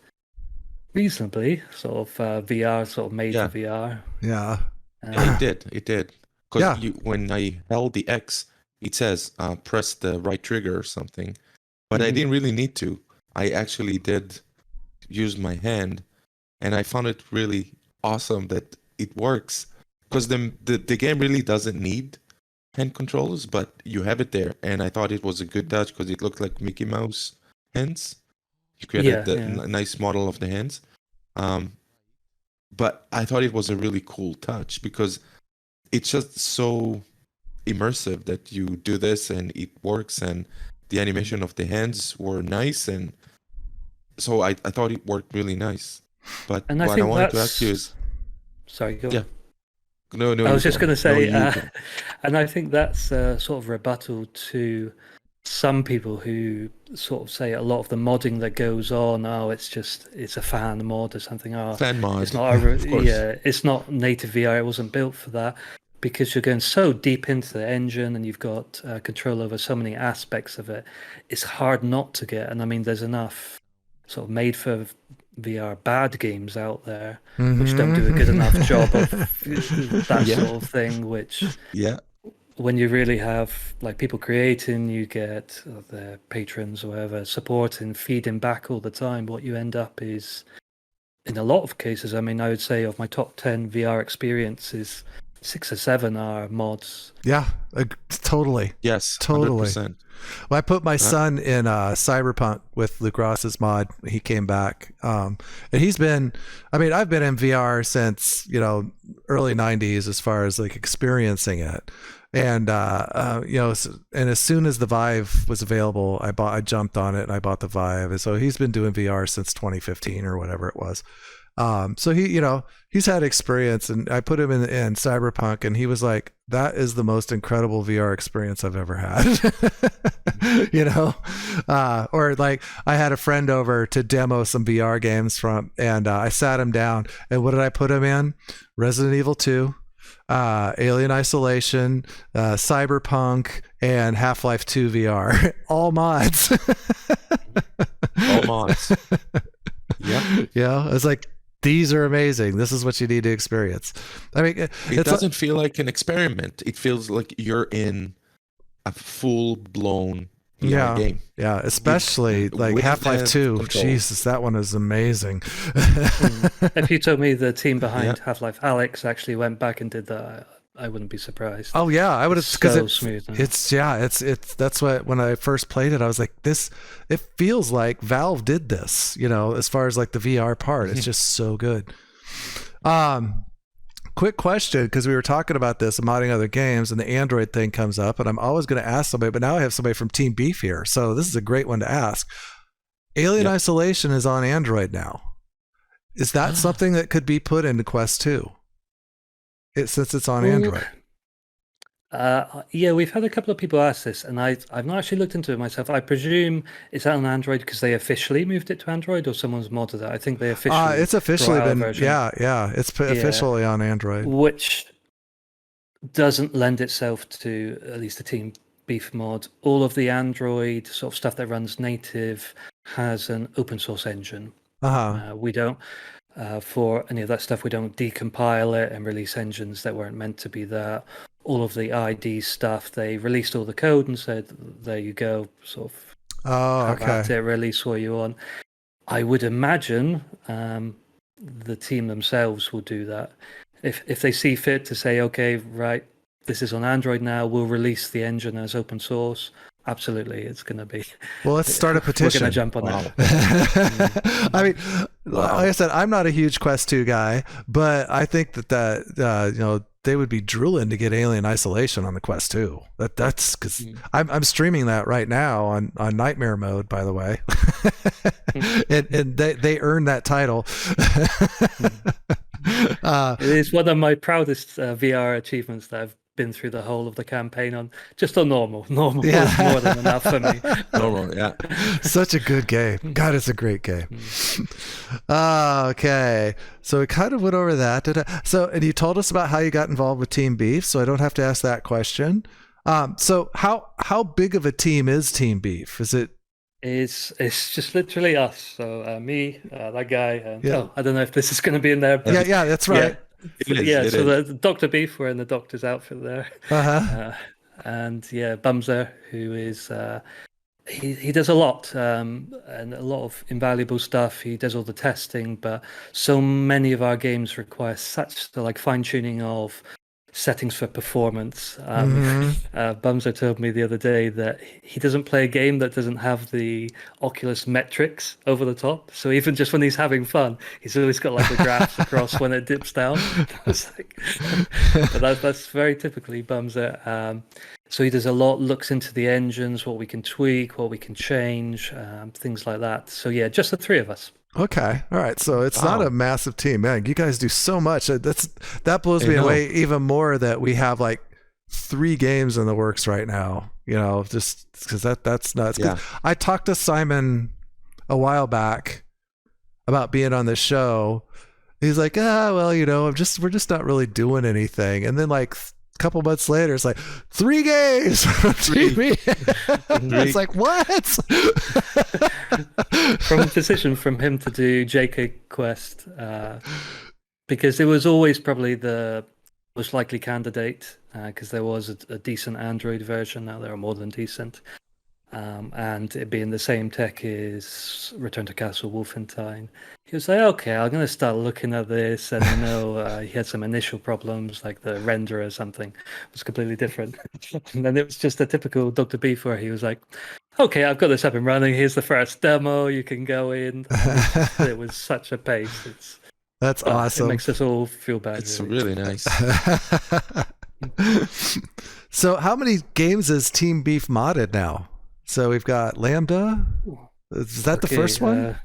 Speaker 3: reasonably sort of VR, sort of made
Speaker 2: Yeah.
Speaker 3: for VR.
Speaker 1: Yeah.
Speaker 2: Yeah, it did. It did. Because
Speaker 1: Yeah.
Speaker 2: when I held the X, it says press the right trigger or something, but I didn't really need to. I actually did use my hand, and I found it really awesome that it works, because the game really doesn't need hand controls, but you have it there, and I thought it was a good touch because it looked like Mickey Mouse hands. You created the nice model of the hands. But I thought it was a really cool touch because it's just so immersive that you do this and it works, and the animation of the hands were nice, and so I thought it worked really nice. But
Speaker 3: And
Speaker 2: what I wanted to ask you is,
Speaker 3: sorry, go
Speaker 2: yeah.
Speaker 3: on.
Speaker 2: No,
Speaker 3: I was just going to say,
Speaker 2: No, you go.
Speaker 3: and I think that's a sort of rebuttal to some people who sort of say a lot of the modding that goes on, it's a fan mod or something.
Speaker 2: Fan mod,
Speaker 3: it's not
Speaker 2: of course.
Speaker 3: it's not native VR. It wasn't built for that, because you're going so deep into the engine and you've got control over so many aspects of it. It's hard not to get. And I mean, there's enough sort of made for VR bad games out there which don't do a good enough job of that sort of thing, which when you really have like people creating, you get the patrons or whatever supporting, feeding back all the time, what you end up is, in a lot of cases, I mean, I would say of my top 10 VR experiences, 6 or 7 are mods.
Speaker 1: Yeah, totally.
Speaker 2: Yes,
Speaker 1: totally.
Speaker 2: 100%.
Speaker 1: Well, I put my son in Cyberpunk with Luke Ross's mod. He came back, and he's been. I mean, I've been in VR since early '90s as far as like experiencing it, and and as soon as the Vive was available, I jumped on it and I bought the Vive, and so he's been doing VR since 2015 or whatever it was. So he's had experience, and I put him in Cyberpunk, and he was like, that is the most incredible VR experience I've ever had. Or like I had a friend over to demo some VR games and I sat him down, and what did I put him in? Resident Evil 2, Alien Isolation, Cyberpunk, and Half-Life 2 VR. All mods.
Speaker 2: All mods.
Speaker 1: Yeah. It's like, these are amazing. This is what you need to experience. I mean,
Speaker 2: it doesn't feel like an experiment. It feels like you're in a full-blown VR game.
Speaker 1: Yeah, especially like Half-Life 2.
Speaker 2: Control.
Speaker 1: Jesus, that one is amazing.
Speaker 3: If you told me the team behind Half-Life Alyx actually went back and did that, I wouldn't be surprised.
Speaker 1: Oh yeah, I would have, because
Speaker 3: so smooth.
Speaker 1: It's that's what, when I first played it, I was like, it feels like Valve did this, as far as like the VR part. It's just so good. Quick question, because we were talking about this and modding other games, and the Android thing comes up, and I'm always going to ask somebody, but now I have somebody from Team Beef here, so this is a great one to ask. Alien Isolation is on Android now. Is that something that could be put into Quest 2? Since it's on Android.
Speaker 3: We've had a couple of people ask this, and I've not actually looked into it myself. I presume it's out on Android because they officially moved it to Android, or someone's modded it. I think they officially.
Speaker 1: It's officially been.
Speaker 3: Version.
Speaker 1: Yeah. It's officially on Android,
Speaker 3: which doesn't lend itself to at least the Team Beef mod. All of the Android sort of stuff that runs native has an open source engine. We don't. For any of that stuff, we don't decompile it and release engines that weren't meant to be there. All of the ID stuff, they released all the code and said, there you go, sort of have at it, release what you want. I would imagine the team themselves will do that. If they see fit to say, okay, right, this is on Android now, we'll release the engine as open source. Absolutely, it's going to be.
Speaker 1: Well, let's start a petition.
Speaker 3: We're going to jump on that.
Speaker 1: I mean, like I said, I'm not a huge Quest 2 guy, but I think that they would be drooling to get Alien Isolation on the Quest 2. That's because I'm streaming that right now on Nightmare mode, by the way, and they earned that title.
Speaker 3: It is one of my proudest VR achievements that I've been through the whole of the campaign on normal is more than enough for me.
Speaker 2: Normal.
Speaker 1: Such a good game. God, it's a great game. Okay, so we kind of went over that. And you told us about how you got involved with Team Beef, so I don't have to ask that question. So how big of a team is Team Beef? Is it?
Speaker 3: It's just literally us. So me, that guy. I don't know if this is going to be in there. But
Speaker 1: yeah, that's right.
Speaker 3: The Dr. Beef, we're in the doctor's outfit there. And yeah, Bumser, who is he does a lot and a lot of invaluable stuff. He does all the testing, but so many of our games require such the like fine tuning of settings for performance. Bumser told me the other day that he doesn't play a game that doesn't have the Oculus metrics over the top. So even just when he's having fun, he's always got like the graphs across when it dips down. Like, but that's very typically Bumser. So he does a lot, looks into the engines, what we can tweak, what we can change, things like that. So yeah, just the three of us.
Speaker 1: Okay. All right. So it's not a massive team, man. You guys do so much. That blows me away even more that we have like 3 games in the works right now, just because that's nuts. Yeah. I talked to Simon a while back about being on the show. He's like, well, we're just not really doing anything. And then like a couple months later, it's like 3 games. It's like, what?
Speaker 3: From a decision from him to do JK Quest, because it was always probably the most likely candidate, because there was a decent Android version. Now there are more than decent. And it being the same tech as Return to Castle Wolfenstein. He was like, okay, I'm going to start looking at this. And I know he had some initial problems, like the render or something was completely different. And then it was just a typical Dr. Beef where he was like, okay, I've got this up and running. Here's the first demo. You can go in. It was such a pace.
Speaker 1: That's awesome.
Speaker 3: It makes us all feel bad.
Speaker 2: It's really nice.
Speaker 1: So how many games is Team Beef modded now? So we've got Lambda. Is that the first one?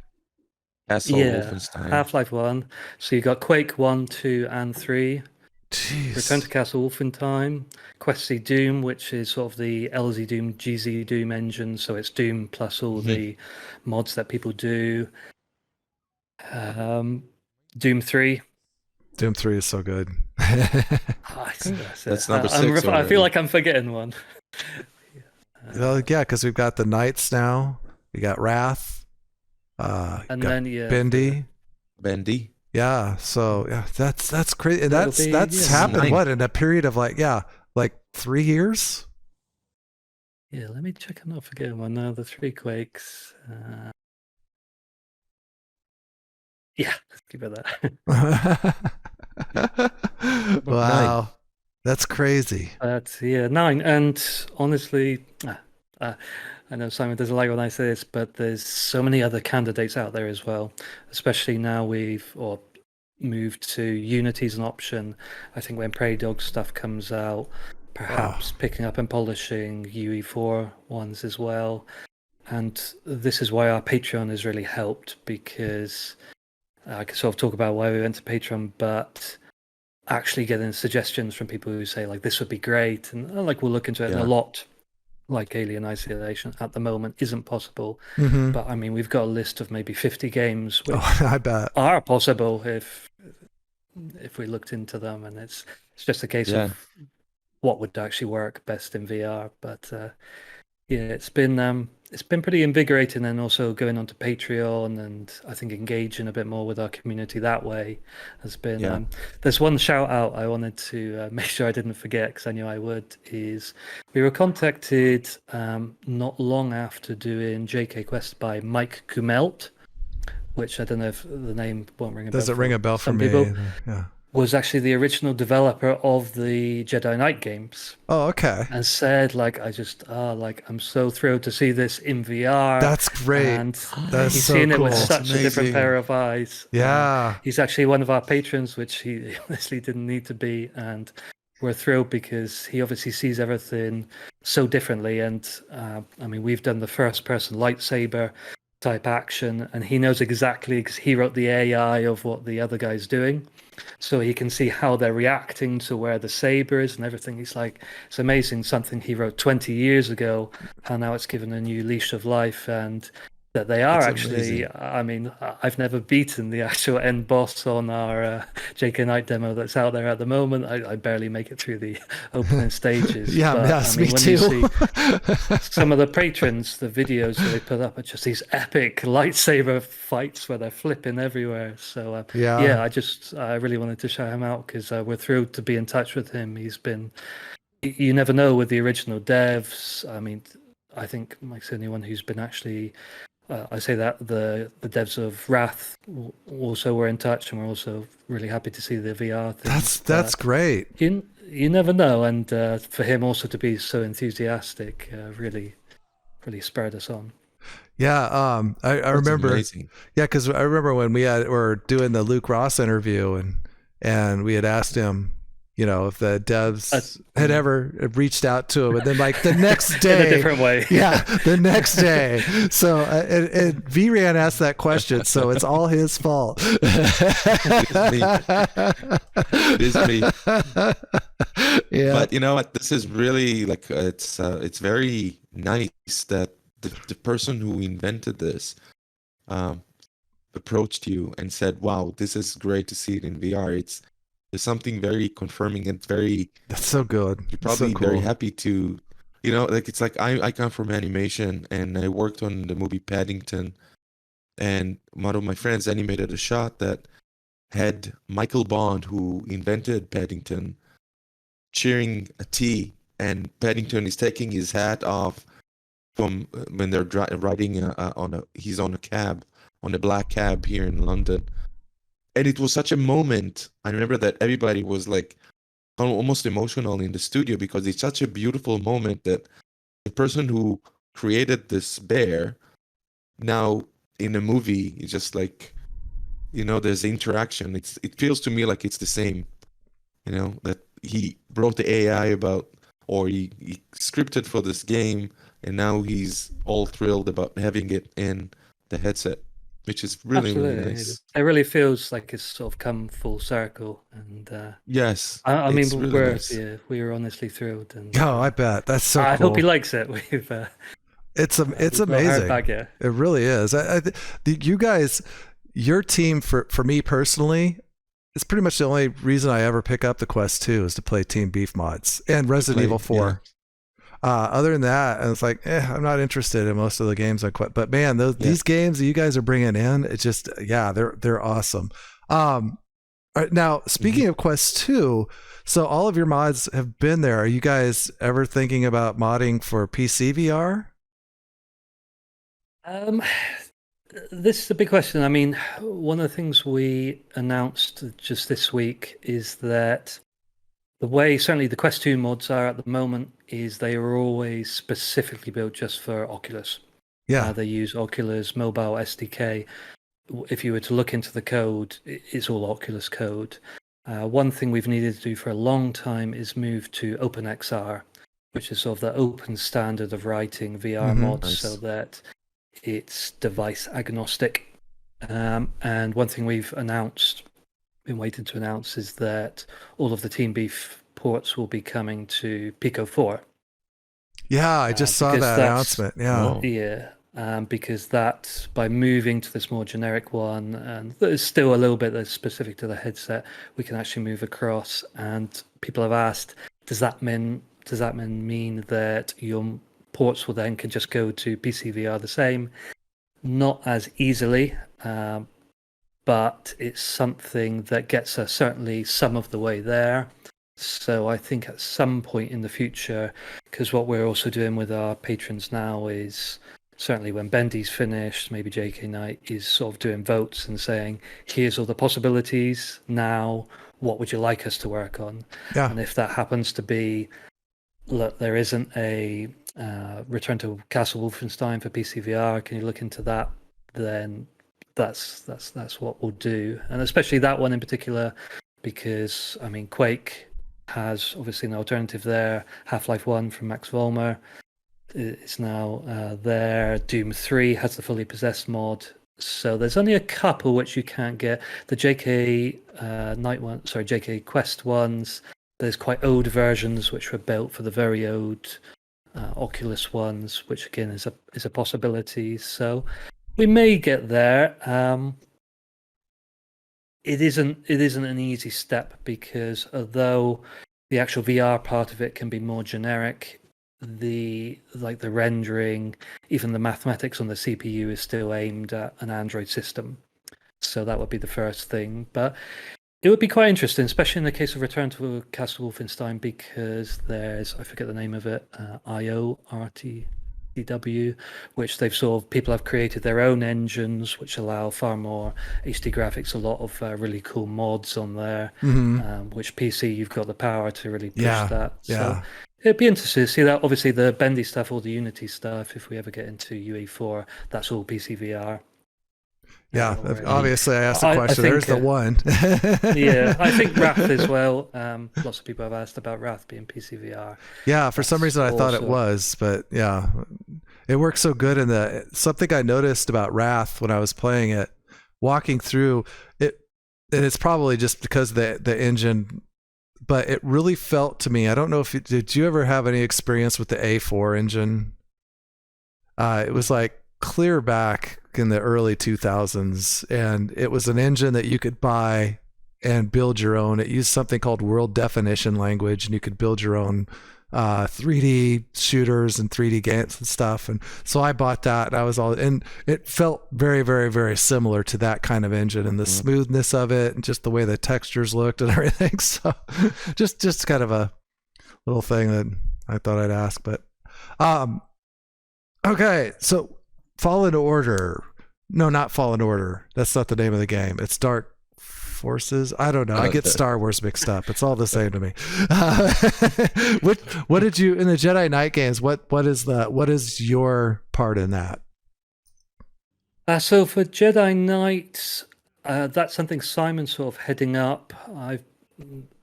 Speaker 2: Wolfenstein.
Speaker 3: Half-Life 1. So you got Quake 1, 2, and 3.
Speaker 1: Jeez.
Speaker 3: Return to Castle Wolfenstein. Quest C Doom, which is sort of the LZ Doom, GZ Doom engine. So it's Doom plus all the mods that people do. Doom 3.
Speaker 1: Doom 3 is so good.
Speaker 3: I think that's
Speaker 2: number 6.
Speaker 3: I feel like I'm forgetting one.
Speaker 1: Well, yeah, because we've got the Knights now. We got Wrath.
Speaker 3: And then
Speaker 2: Bendy.
Speaker 1: Yeah. So yeah, that's crazy. And that's happened. What, in a period of like 3 years?
Speaker 3: Yeah. Let me check. I'm not forgetting one now. The 3 Quakes. Yeah. Let's keep it that.
Speaker 1: Wow. 9. That's crazy.
Speaker 3: 9. And honestly, I know Simon doesn't like when I say this, but there's so many other candidates out there as well. Especially now we've moved to Unity as an option. I think when Prairie Dog stuff comes out, perhaps picking up and polishing UE4 ones as well. And this is why our Patreon has really helped, because I can sort of talk about why we went to Patreon, but actually getting suggestions from people who say like this would be great, and like we'll look into it. And a lot like Alien Isolation at the moment isn't possible, but I mean we've got a list of maybe 50 games which
Speaker 1: I bet
Speaker 3: are possible if we looked into them, and it's just a case of what would actually work best in VR. But it's been pretty invigorating, and also going onto Patreon and I think engaging a bit more with our community that way has been. There's one shout out I wanted to make sure I didn't forget, because I knew I would. Is we were contacted not long after doing JK Quest by Mike Kumelt, which I don't know if the name won't ring a bell.
Speaker 1: Does it ring a bell for me?
Speaker 3: People. Yeah. Was actually the original developer of the Jedi Knight games.
Speaker 1: Oh, okay.
Speaker 3: And said, like, I'm so thrilled to see this in VR.
Speaker 1: That's great.
Speaker 3: And
Speaker 1: that's
Speaker 3: he's
Speaker 1: so
Speaker 3: seen
Speaker 1: cool.
Speaker 3: it with such a different pair of eyes.
Speaker 1: Yeah.
Speaker 3: He's actually one of our patrons, which he honestly didn't need to be. And we're thrilled because he obviously sees everything so differently. And I mean, we've done the first person lightsaber type action, and he knows exactly, because he wrote the AI of what the other guy's doing. So he can see how they're reacting to where the saber is and everything. He's like, it's amazing, something he wrote 20 years ago, how now it's given a new leash of life, and that they are actually, I mean, I've never beaten the actual end boss on our JK Knight demo that's out there at the moment. I barely make it through the opening stages.
Speaker 1: Yeah,
Speaker 3: but,
Speaker 1: yes,
Speaker 3: I mean,
Speaker 1: me
Speaker 3: when
Speaker 1: too.
Speaker 3: You see some of the patrons, the videos that they put up are just these epic lightsaber fights where they're flipping everywhere. So I really wanted to shout him out, because we're thrilled to be in touch with him. He's been you never know with the original devs. I mean, I think Mike's the only one who's been actually. I say that the devs of Wrath also were in touch, and we're also really happy to see the VR things.
Speaker 1: That's great.
Speaker 3: You never know, and for him also to be so enthusiastic really spurred us on.
Speaker 1: Yeah, I
Speaker 2: That's
Speaker 1: remember.
Speaker 2: amazing.
Speaker 1: Yeah, because I remember when were doing the Luke Ross interview, and we had asked him, if the devs had ever reached out to him, and then like the next day,
Speaker 3: in a different way.
Speaker 1: Yeah, the next day. So and VRAN asked that question, so it's all his fault.
Speaker 2: It is me.
Speaker 1: Yeah,
Speaker 2: But you know what? This is really like it's very nice that the person who invented this um, approached you and said, "Wow, this is great to see it in VR." There's something very confirming and very.
Speaker 1: that's so good.
Speaker 2: You're
Speaker 1: That's so
Speaker 2: probably
Speaker 1: cool.
Speaker 2: very happy to, like it's like I come from animation and I worked on the movie Paddington, and one of my friends animated a shot that had Michael Bond, who invented Paddington, cheering a T, and Paddington is taking his hat off from when they're riding he's on a cab, on a black cab here in London. And it was such a moment. I remember that everybody was like almost emotional in the studio because it's such a beautiful moment that the person who created this bear now in a movie is just like, there's interaction. It feels to me like it's the same, that he wrote the AI about, or he scripted for this game, and now he's all thrilled about having it in the headset, which is really, really
Speaker 3: Absolutely.
Speaker 2: nice.
Speaker 3: It really feels like it's sort of come full circle, and
Speaker 2: Yes,
Speaker 3: I
Speaker 2: it's
Speaker 3: mean,
Speaker 2: really nice.
Speaker 3: we were honestly thrilled, and
Speaker 1: Oh, I bet that's so
Speaker 3: I
Speaker 1: cool.
Speaker 3: hope he likes it.
Speaker 1: It's
Speaker 3: We've not heard
Speaker 1: amazing.
Speaker 3: back yet.
Speaker 1: It really is. You guys, your team for me personally, it's pretty much the only reason I ever pick up the Quest 2 is to play Team Beef mods and Resident Evil 4. Other than that, it's like, I'm not interested in most of the games on Quest. But man, these games that you guys are bringing in, it's just, they're awesome. All right, now, speaking of Quest 2, so all of your mods have been there. Are you guys ever thinking about modding for PC VR?
Speaker 3: This is a big question. I mean, one of the things we announced just this week is that the way certainly the Quest 2 mods are at the moment is they are always specifically built just for Oculus.
Speaker 1: Yeah.
Speaker 3: They use Oculus Mobile SDK. If you were to look into the code, it's all Oculus code. One thing we've needed to do for a long time is move to OpenXR, which is sort of the open standard of writing VR mods so that it's device agnostic. And one thing we've been waiting to announce, is that all of the Team Beef ports will be coming to Pico 4.
Speaker 1: Yeah, I just saw that announcement. Yeah.
Speaker 3: Yeah. Because that, by moving to this more generic one, and there's still a little bit that's specific to the headset, we can actually move across. And people have asked, does that mean that your ports will then can just go to PC VR the same? Not as easily, but it's something that gets us certainly some of the way there. So I think at some point in the future, because what we're also doing with our patrons now is, certainly when Bendy's finished, maybe JK Knight is sort of doing votes and saying, here's all the possibilities. Now, what would you like us to work on?
Speaker 1: Yeah.
Speaker 3: And if that happens to be, look, there isn't a Return to Castle Wolfenstein for PC VR, can you look into that? Then that's what we'll do. And especially that one in particular, because, I mean, Quake has obviously an alternative there. Half-Life 1 from Max Vollmer is now there. Doom 3 has the fully possessed mod. So there's only a couple which you can't get. The JK Quest ones, there's quite old versions which were built for the very old Oculus ones, which again is a possibility. So we may get there. It isn't an easy step, because although the actual VR part of it can be more generic, the rendering, even the mathematics on the CPU is still aimed at an Android system. So that would be the first thing. But It would be quite interesting, especially in the case of Return to Castle Wolfenstein, because there's, I forget the name of it, IORTW, which they've sort of, people have created their own engines, which allow far more HD graphics, a lot of really cool mods on there,
Speaker 1: Hmm.
Speaker 3: which PC, you've got the power to really push
Speaker 1: Yeah,
Speaker 3: that. So
Speaker 1: yeah.
Speaker 3: it'd be interesting to see that. Obviously, the Bendy stuff, all the Unity stuff, if we ever get into UE4, that's all PC VR
Speaker 1: Yeah,
Speaker 3: already.
Speaker 1: obviously I asked the
Speaker 3: I
Speaker 1: question. There's
Speaker 3: think
Speaker 1: the one.
Speaker 3: yeah, I think Wrath as well. Lots of people have asked about Wrath being PCVR.
Speaker 1: Yeah, for some
Speaker 3: That's
Speaker 1: reason I thought it
Speaker 3: also
Speaker 1: was, but yeah, it works so good in the something I noticed about Wrath when I was playing it, walking through it, and it's probably just because the engine, but it really felt to me. I don't know if did you ever have any experience with the A4 engine? It was like clear back in the early 2000s, and it was an engine that you could buy and build your own. It used something called world definition language, and you could build your own 3D shooters and 3D games and stuff. And so I bought that, and I was all, and it felt very, very, very similar to that kind of engine, and the smoothness of it, and just the way the textures looked and everything. So just kind of a little thing that I thought I'd ask, but okay, so Fallen Order. No, not Fallen Order. That's not the name of the game. It's Dark Forces. I don't know. I get Star Wars mixed up. It's all the same to me. What did you in the Jedi Knight games? What is your part in that?
Speaker 3: so for Jedi Knights, that's something Simon's sort of heading up. I've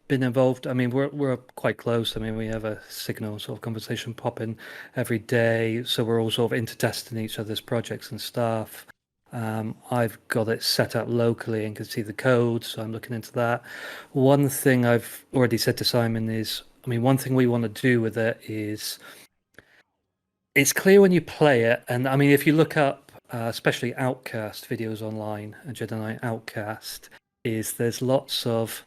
Speaker 3: been involved. I mean, we're quite close. I mean, we have a signal sort of conversation popping every day, so we're all sort of intertesting each other's projects and stuff. I've got it set up locally and can see the code, so I'm looking into that. One thing I've already said to Simon is, I mean, one thing we want to do with it is it's clear when you play it, and I mean, if you look up, especially Outcast videos online, Jedi Knight Outcast, is there's lots of,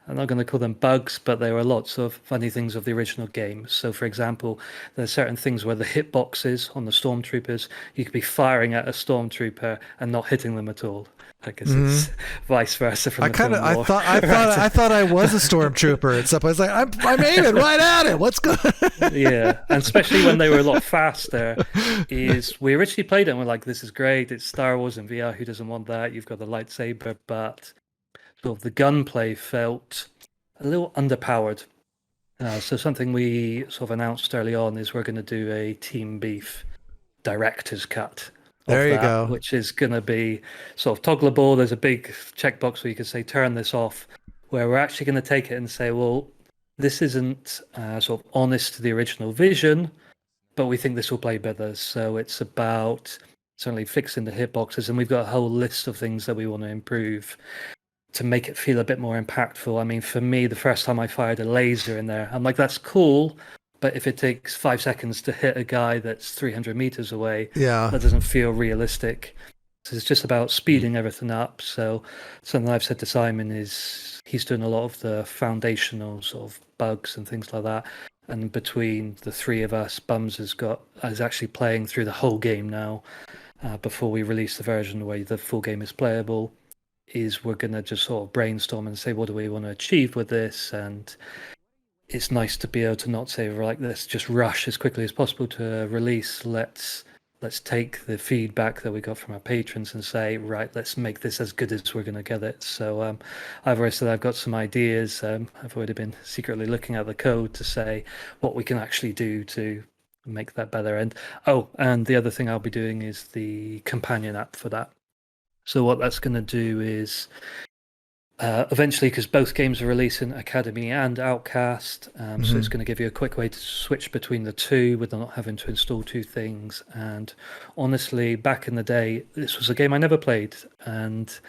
Speaker 3: I'm not going to call them bugs, but there are lots of funny things of the original game. So, for example, there's certain things where the hitboxes on the stormtroopers, you could be firing at a stormtrooper and not hitting them at all. I guess it's vice versa from the film
Speaker 1: I
Speaker 3: lore.
Speaker 1: thought I was a stormtrooper and stuff. I was like, I'm aiming right at it. What's good?
Speaker 3: Yeah, and especially when they were a lot faster, is we originally played it and we're like, this is great. It's Star Wars and VR. Who doesn't want that? You've got the lightsaber, but sort of the gunplay felt a little underpowered. So something we sort of announced early on is we're going to do a Team Beef director's cut of
Speaker 1: There you
Speaker 3: that,
Speaker 1: go.
Speaker 3: which is going to be sort of toggleable. There's a big checkbox where you can say turn this off, where we're actually going to take it and say, well, this isn't sort of honest to the original vision, but we think this will play better. So it's about certainly fixing the hitboxes, and we've got a whole list of things that we want to improve to make it feel a bit more impactful. I mean, for me, the first time I fired a laser in there, I'm like, that's cool, but if it takes 5 seconds to hit a guy that's 300 meters away,
Speaker 1: Yeah.
Speaker 3: that doesn't feel realistic. So it's just about speeding everything up. So something I've said to Simon is he's doing a lot of the foundational sort of bugs and things like that. And between the three of us, Bums is actually playing through the whole game now. Before we release the version where the full game is playable, is we're going to just sort of brainstorm and say, what do we want to achieve with this? And it's nice to be able to not say, right, let's just rush as quickly as possible to release. Let's take the feedback that we got from our patrons and say, right, let's make this as good as we're going to get it. So I've already said I've got some ideas. I've already been secretly looking at the code to say what we can actually do to make that better. And the other thing I'll be doing is the companion app for that. So what that's going to do is eventually, because both games are releasing Academy and Outcast, so it's going to give you a quick way to switch between the two without not having to install two things. And honestly, back in the day, this was a game I never played, and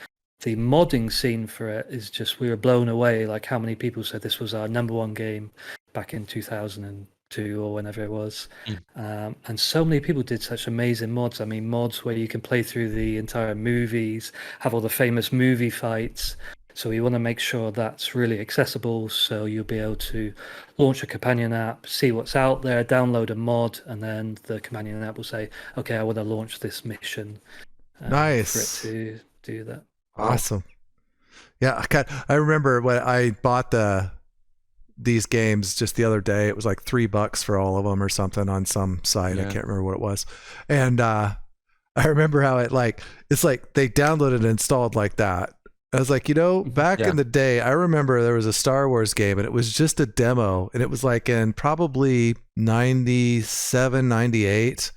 Speaker 3: the modding scene for it is just, we were blown away, like how many people said this was our number one game back in 2002 or whenever it was. And so many people did such amazing mods. I mean, mods where you can play through the entire movies, have all the famous movie fights. So we want to make sure that's really accessible, so you'll be able to launch a companion app, see what's out there, download a mod, and then the companion app will say, okay, I want to launch this mission
Speaker 1: Nice.
Speaker 3: for it to do that.
Speaker 1: Awesome. Yeah, I remember when I bought these games just the other day. It was like $3 for all of them or something on some site. I
Speaker 2: Yeah.
Speaker 1: can't remember what it was. And I remember how it's like they downloaded and installed like that. I was like, back
Speaker 2: Yeah.
Speaker 1: in the day, I remember there was a Star Wars game and it was just a demo, and it was like in probably 97, 98.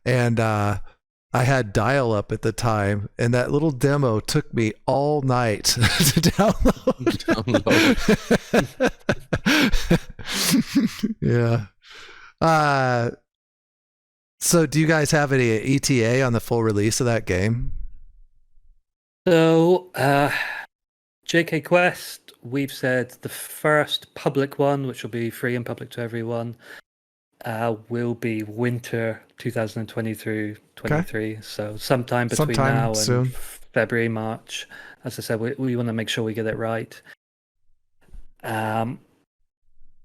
Speaker 1: And I had dial up at the time, and that little demo took me all night to download. Yeah. So do you guys have any ETA on the full release of that game?
Speaker 3: So, JK Quest, we've said the first public one, which will be free and public to everyone, will be winter 2020 through 23. So sometime between now and
Speaker 1: soon.
Speaker 3: February, March. As I said, we want to make sure we get it right.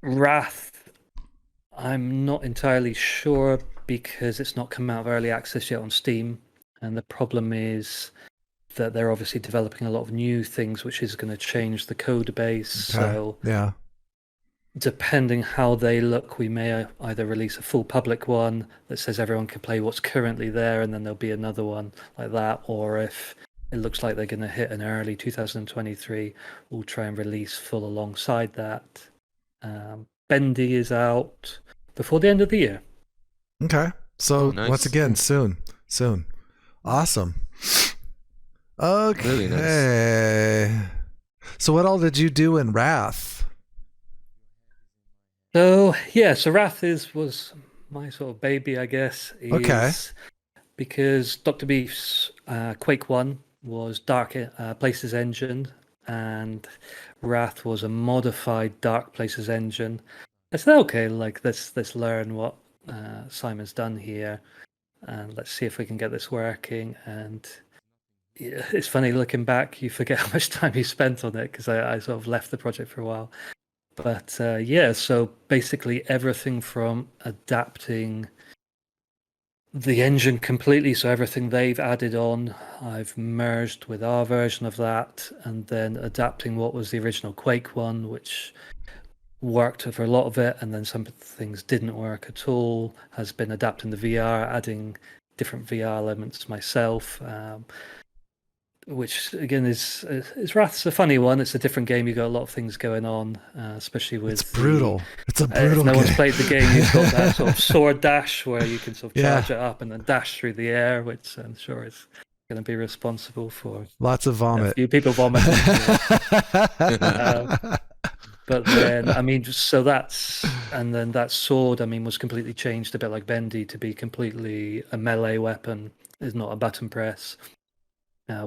Speaker 3: Wrath, I'm not entirely sure because it's not come out of early access yet on Steam. And the problem is that they're obviously developing a lot of new things, which is going to change the code base.
Speaker 1: Okay.
Speaker 3: So
Speaker 1: yeah,
Speaker 3: depending how they look, we may either release a full public one that says everyone can play what's currently there, and then there'll be another one like that. Or if it looks like they're going to hit an early 2023, we'll try and release full alongside that. Bendy is out before the end of the year.
Speaker 1: okay. So
Speaker 2: nice.
Speaker 1: once again, soon. Awesome. Okay.
Speaker 2: Really nice.
Speaker 1: So what all did you do in Wrath?
Speaker 3: So Wrath was my sort of baby, I guess.
Speaker 1: Okay.
Speaker 3: Because Dr. Beef's Quake 1 was Dark Places engine, and Wrath was a modified Dark Places engine. I said, okay, like let's learn what Simon's done here, and let's see if we can get this working. And yeah, it's funny looking back, you forget how much time you spent on it, because I sort of left the project for a while. But so basically everything from adapting the engine completely, so everything they've added on, I've merged with our version of that, and then adapting what was the original Quake one, which worked for a lot of it, and then some things didn't work at all, has been adapting the VR, adding different VR elements myself. Which again is Wrath's a funny one. It's a different game. You got a lot of things going on, especially with.
Speaker 1: It's brutal. It's a brutal.
Speaker 3: If no
Speaker 1: game.
Speaker 3: one's played the game, you've got that sort of sword dash where you can sort of charge it up and then dash through the air, which I'm sure is going to be responsible for
Speaker 1: lots of vomit.
Speaker 3: A few people vomiting. But then, I mean, so and then that sword, I mean, was completely changed a bit like Bendy to be completely a melee weapon. Is not a button press.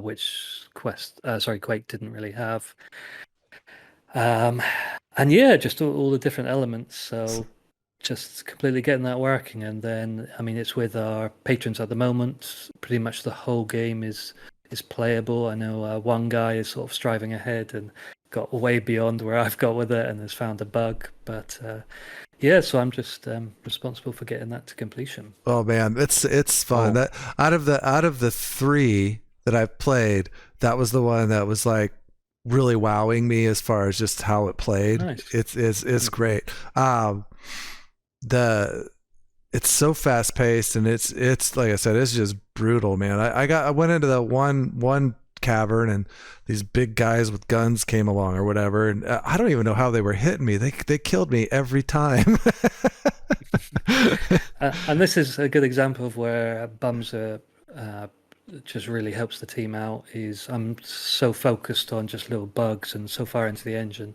Speaker 3: Which Quake didn't really have. And just all the different elements. So just completely getting that working. And then, I mean, it's with our patrons at the moment. Pretty much the whole game is playable. I know one guy is sort of striving ahead and got way beyond where I've got with it and has found a bug. But so I'm just responsible for getting that to completion.
Speaker 1: Oh man, it's fun. That out of the three that I've played, that was the one that was like really wowing me as far as just how it played.
Speaker 3: Nice.
Speaker 1: It's great. It's so fast paced, and it's like I said, it's just brutal, man. I went into the one cavern, and these big guys with guns came along or whatever, and I don't even know how they were hitting me. They killed me every time.
Speaker 3: And this is a good example of where bums are just really helps the team out. Is I'm so focused on just little bugs and so far into the engine,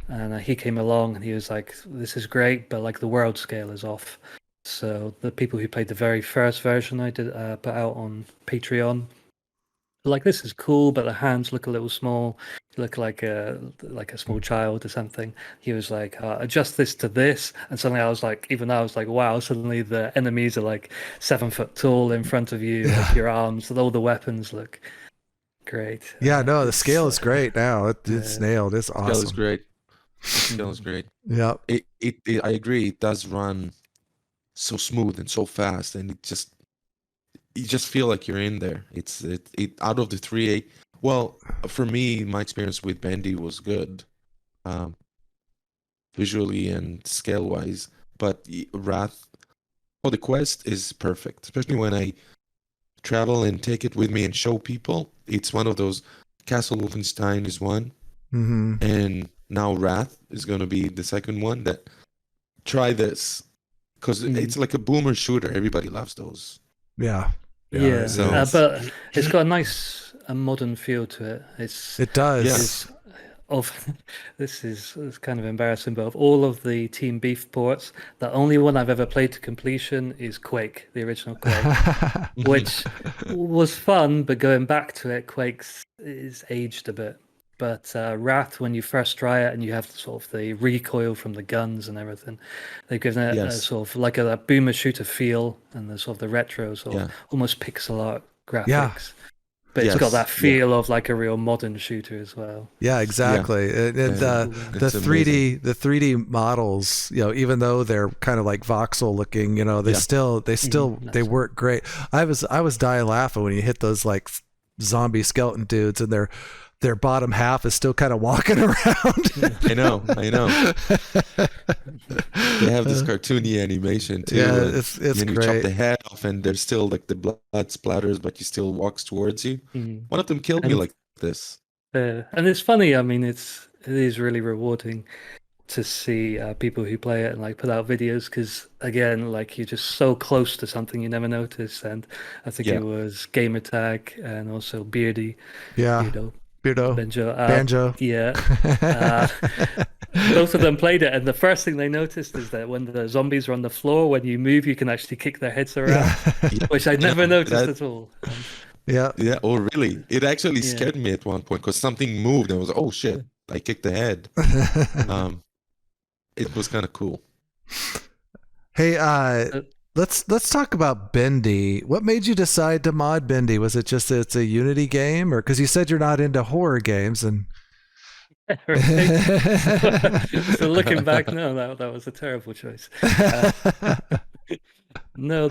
Speaker 3: and he came along and he was like, this is great, but like the world scale is off. So the people who played the very first version I did put out on Patreon, like, this is cool, but the hands look a little small. You look like a small child or something. He was like, adjust this to this, and suddenly I was like, wow! Suddenly the enemies are like 7 foot tall in front of you, like your arms, and all the weapons look great.
Speaker 1: Yeah, no, the scale is great now. It's nailed. It's awesome.
Speaker 2: Scale is great. Scale is great.
Speaker 1: Yeah.
Speaker 2: It I agree. It does run so smooth and so fast, and you just feel like you're in there. It out of the three, Well, for me, my experience with Bendy was good, um, visually and scale-wise. But Wrath, oh, the quest is perfect, especially when I travel and take it with me and show people. It's one of those. Castle Wolfenstein is one,
Speaker 1: Mm-hmm.
Speaker 2: and now Wrath is going to be the second one. That try this because it's like a boomer shooter. Everybody loves those.
Speaker 1: Yeah.
Speaker 3: Yeah,
Speaker 2: So-
Speaker 3: but it's got a nice modern feel to it.
Speaker 1: It does.
Speaker 2: Yes.
Speaker 3: Of this is it's kind of embarrassing, but of all of the Team Beef ports, the only one I've ever played to completion is Quake, the original Quake, which was fun, but going back to it, Quake's is aged a bit. But Wrath, when you first try it and you have sort of the recoil from the guns and everything, they've given it a
Speaker 2: Yes.
Speaker 3: sort of like a boomer shooter feel and the sort of the retro sort of almost pixel art graphics.
Speaker 1: Yeah.
Speaker 3: But it's got
Speaker 2: Yes,
Speaker 3: that
Speaker 2: yeah.
Speaker 3: feel of like a real modern shooter as well.
Speaker 1: Yeah, exactly. And
Speaker 2: It's
Speaker 1: the 3D models, even though they're kind of like voxel looking, they
Speaker 3: That's
Speaker 1: work great. I was dying laughing when you hit those like zombie skeleton dudes and their bottom half is still kind of walking around.
Speaker 2: I know. They have this cartoony animation too.
Speaker 1: Yeah,
Speaker 2: and
Speaker 1: it's
Speaker 2: then you
Speaker 1: great.
Speaker 2: chop the head off, and there's still like the blood splatters, but he still walks towards you. One of them killed me
Speaker 3: And-
Speaker 2: like this.
Speaker 3: and it's funny. I mean, it is really rewarding to see people who play it and like put out videos because again, like you're just so close to something you never notice. And I think
Speaker 2: Yeah.
Speaker 3: it was Gamertag and also Beardy,
Speaker 1: Yeah. Beardo.
Speaker 3: Banjo. Yeah. Both of them played it, and the first thing they noticed is that when the zombies are on the floor, when you move, you can actually kick their heads around, which I never noticed at all.
Speaker 1: Yeah.
Speaker 2: Yeah. Oh, really? It actually scared me at one point because something moved, and I was like, "Oh shit!" I kicked the head. It was kind of cool.
Speaker 1: Hey, let's talk about Bendy. What made you decide to mod Bendy? Was it just that it's a Unity game, or because you said you're not into horror games and
Speaker 3: So looking back, no, that was a terrible choice. No,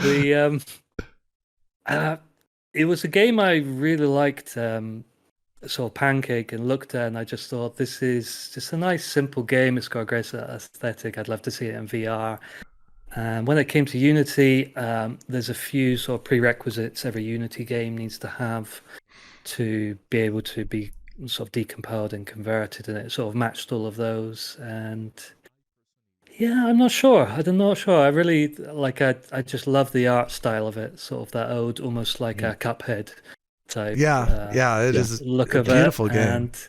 Speaker 3: it was a game I really liked. Sort of Pancake and looked at, and I just thought this is just a nice, simple game. It's got a great aesthetic. I'd love to see it in VR. And when it came to Unity, there's a few sort of prerequisites every Unity game needs to have to be able to be sort of decompiled and converted, and it sort of matched all of those. And yeah, I'm not sure. I'm not sure. I really like. I just love the art style of it. Sort of that old, almost like a Cuphead type.
Speaker 1: it is
Speaker 3: look
Speaker 1: a
Speaker 3: of
Speaker 1: beautiful
Speaker 3: it.
Speaker 1: game.
Speaker 3: And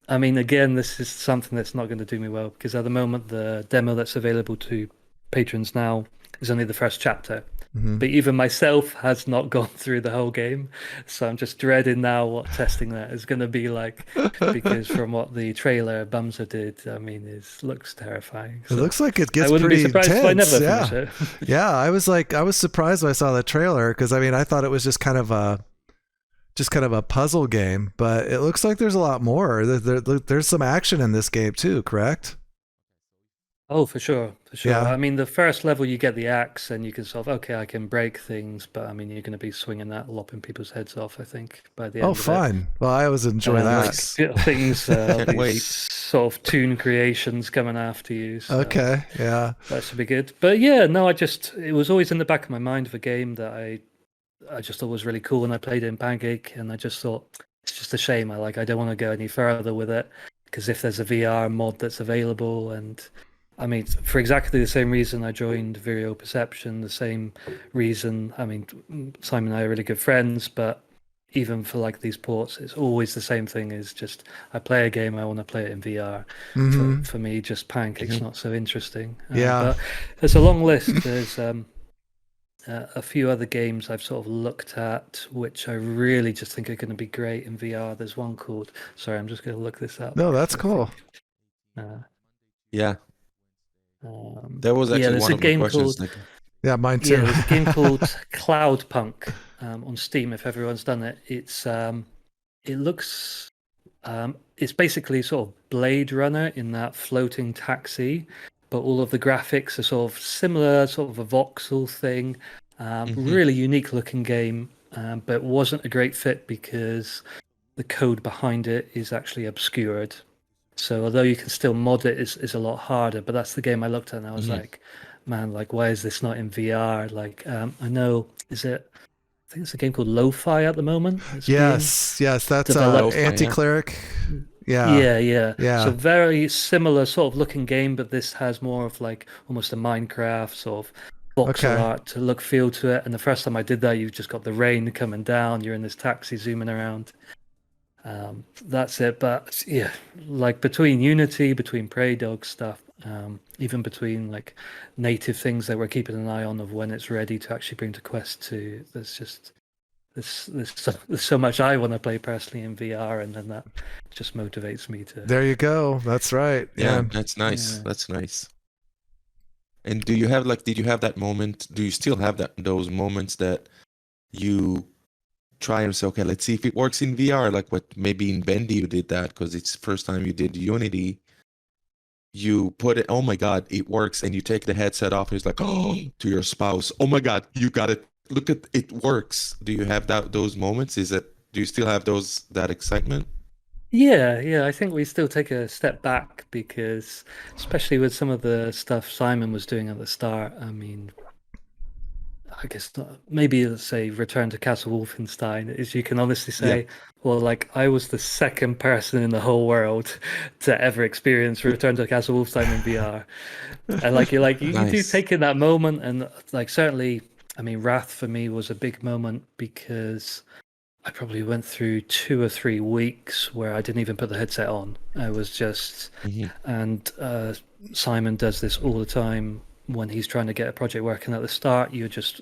Speaker 3: I mean, again, this is something that's not going to do me well because at the moment the demo that's available to patrons now is only the first chapter. But even myself has not gone through the whole game, so I'm just dreading now what testing that is going to be like. Because from what the trailer Bumser did, I mean, it looks terrifying.
Speaker 1: It looks like it gets
Speaker 3: I wouldn't
Speaker 1: pretty
Speaker 3: be surprised
Speaker 1: intense.
Speaker 3: if I never finish it.
Speaker 1: Yeah, I was surprised when I saw the trailer because I mean I thought it was just kind of a puzzle game, but it looks like there's a lot more. There's some action in this game too, correct?
Speaker 3: Oh, for sure.
Speaker 1: Yeah.
Speaker 3: I mean, the first level you get the axe and you can sort of, okay, I can break things, but I mean, you're going to be swinging that, lopping people's heads off, I think, by the end
Speaker 1: Oh,
Speaker 3: of it.
Speaker 1: fun. Well, I always enjoy
Speaker 3: And
Speaker 1: that.
Speaker 3: like, things,
Speaker 2: Can't wait.
Speaker 3: these sort of toon creations coming after you. So
Speaker 1: Okay, yeah.
Speaker 3: that should be good. But yeah, no, it was always in the back of my mind of a game that I just thought was really cool when I played it in Pancake, and I just thought it's just a shame. I don't want to go any further with it because if there's a VR mod that's available, and I mean, for exactly the same reason I joined Vireo Perception, the same reason. I mean, Simon and I are really good friends, but even for like these ports, it's always the same thing. Is just I play a game, I want to play it in VR. For me, just Pancake's not so interesting.
Speaker 1: Yeah.
Speaker 3: But there's a long list. There's a few other games I've sort of looked at, which I really just think are going to be great in VR. There's one called. Sorry, I'm just going to look this up.
Speaker 1: No, that's cool.
Speaker 2: Yeah. That was actually
Speaker 3: there's
Speaker 2: one
Speaker 3: a
Speaker 2: of my
Speaker 3: game
Speaker 2: questions.
Speaker 3: called.
Speaker 1: Yeah, mine too.
Speaker 3: Yeah, there's a game called Cloudpunk on Steam. If everyone's done it, it looks. It's basically sort of Blade Runner in that floating taxi, but all of the graphics are sort of similar, sort of a voxel thing. Really unique looking game, but it wasn't a great fit because the code behind it is actually obscured. So although you can still mod it, it's a lot harder. But that's the game I looked at and I was like, man, like why is this not in VR? Like I know, I think it's a game called Lo-Fi at the moment.
Speaker 1: Yes, that's
Speaker 3: developed.
Speaker 1: Anti-Cleric.
Speaker 3: Yeah. So very similar sort of looking game, but this has more of like almost a Minecraft sort of voxel art to look feel to it. And the first time I did that, you've just got the rain coming down. You're in this taxi zooming around. That's it. But yeah, like between Unity, between Prey Dog stuff, even between like native things that we're keeping an eye on of when it's ready to actually bring to Quest 2, there's so much I want to play personally in VR, and then that just motivates me to.
Speaker 1: There you go. That's right.
Speaker 2: Yeah, that's nice. Yeah. That's nice. And did you have that moment? Do you still have those moments that you try and say, okay, let's see if it works in VR? Like what maybe in Bendy you did that because it's the first time you did Unity. You put it, oh my God, it works, and you take the headset off, and it's like, oh, to your spouse, oh my God, you got it. Look at it works. Do you have those moments? Do you still have that excitement?
Speaker 3: Yeah. I think we still take a step back because, especially with some of the stuff Simon was doing at the start, I mean, I guess maybe let's say Return to Castle Wolfenstein, is you can honestly say, well, like I was the second person in the whole world to ever experience Return to Castle Wolfenstein in VR, and like you do take in that moment, and like certainly. I mean, Wrath for me was a big moment because I probably went through 2 or 3 weeks where I didn't even put the headset on. I was just, and Simon does this all the time when he's trying to get a project working at the start. You're just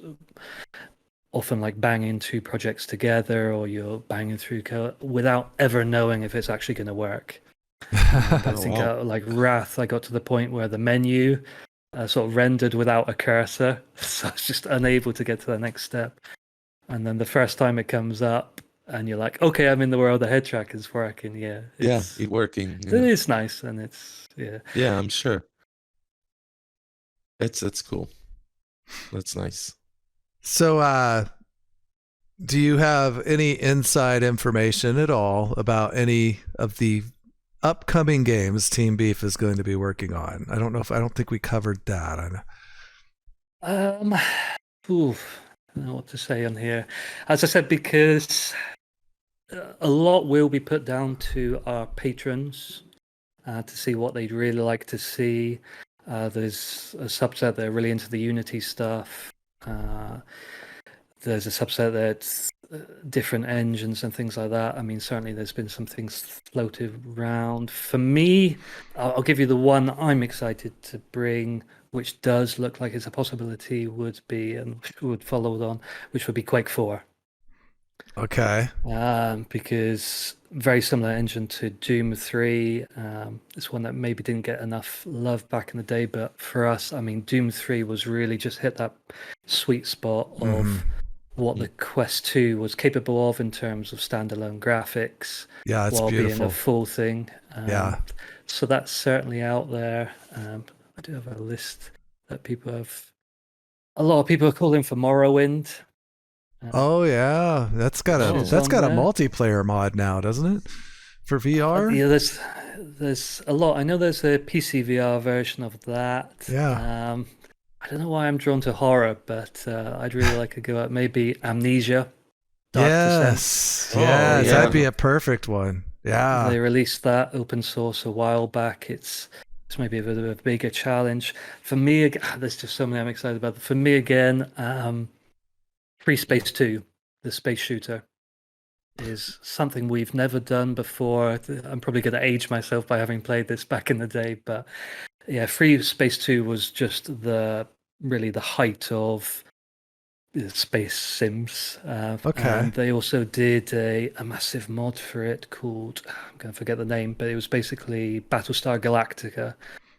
Speaker 3: often like banging 2 projects together, or you're banging through without ever knowing if it's actually going to work. I think like Wrath, I got to the point where the menu sort of rendered without a cursor, so I was just unable to get to the next step. And then the first time it comes up, and you're like, "Okay, I'm in the world. The head track is working." It's
Speaker 2: working.
Speaker 3: Yeah. It is nice, and it's
Speaker 2: Yeah, I'm sure. That's cool. That's nice.
Speaker 1: So, do you have any inside information at all about any of the upcoming games Team Beef is going to be working on? I don't think we covered that.
Speaker 3: I don't know what to say on here. As I said, because a lot will be put down to our patrons to see what they'd really like to see. There's a subset that are really into the Unity stuff. There's a subset that's different engines and things like that. I mean, certainly there's been some things floated around. For me, I'll give you the one I'm excited to bring, which does look like it's a possibility, would be, and would follow on, which would be Quake 4.
Speaker 1: Okay.
Speaker 3: Because very similar engine to Doom 3. It's one that maybe didn't get enough love back in the day, but for us, I mean, Doom 3 was really just hit that sweet spot of what the Quest 2 was capable of in terms of standalone graphics.
Speaker 1: Yeah, it's
Speaker 3: while
Speaker 1: beautiful.
Speaker 3: Being a full thing. So that's certainly out there. I do have a list that a lot of people are calling for Morrowind.
Speaker 1: Oh yeah, that's got a multiplayer mod now, doesn't it? For VR?
Speaker 3: Yeah, there's a lot. I know there's a PC VR version of that.
Speaker 1: Yeah.
Speaker 3: I don't know why I'm drawn to horror, but I'd really like to go at maybe Amnesia.
Speaker 1: Yes, that'd be a perfect one. Yeah.
Speaker 3: They released that open source a while back. It's maybe a bit of a bigger challenge. For me, there's just so many I'm excited about. For me again, Free Space 2, the space shooter, is something we've never done before. I'm probably going to age myself by having played this back in the day, but yeah, Free Space 2 was just really the height of space sims.
Speaker 1: Okay.
Speaker 3: And they also did a massive mod for it called, I'm going to forget the name, but it was basically Battlestar Galactica.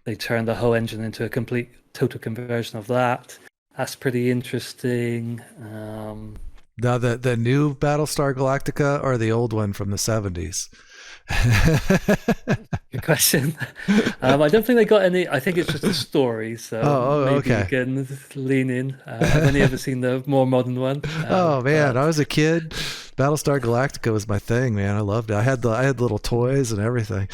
Speaker 3: They turned the whole engine into a complete total conversion of that. That's pretty interesting.
Speaker 1: Now, the new Battlestar Galactica or the old one from the 70s?
Speaker 3: Good question. I don't think they got any. I think it's just a story, so maybe you can lean in. I've only ever seen the more modern one.
Speaker 1: Oh man, I was a kid. Battlestar Galactica was my thing, man. I loved it. I had little toys and everything.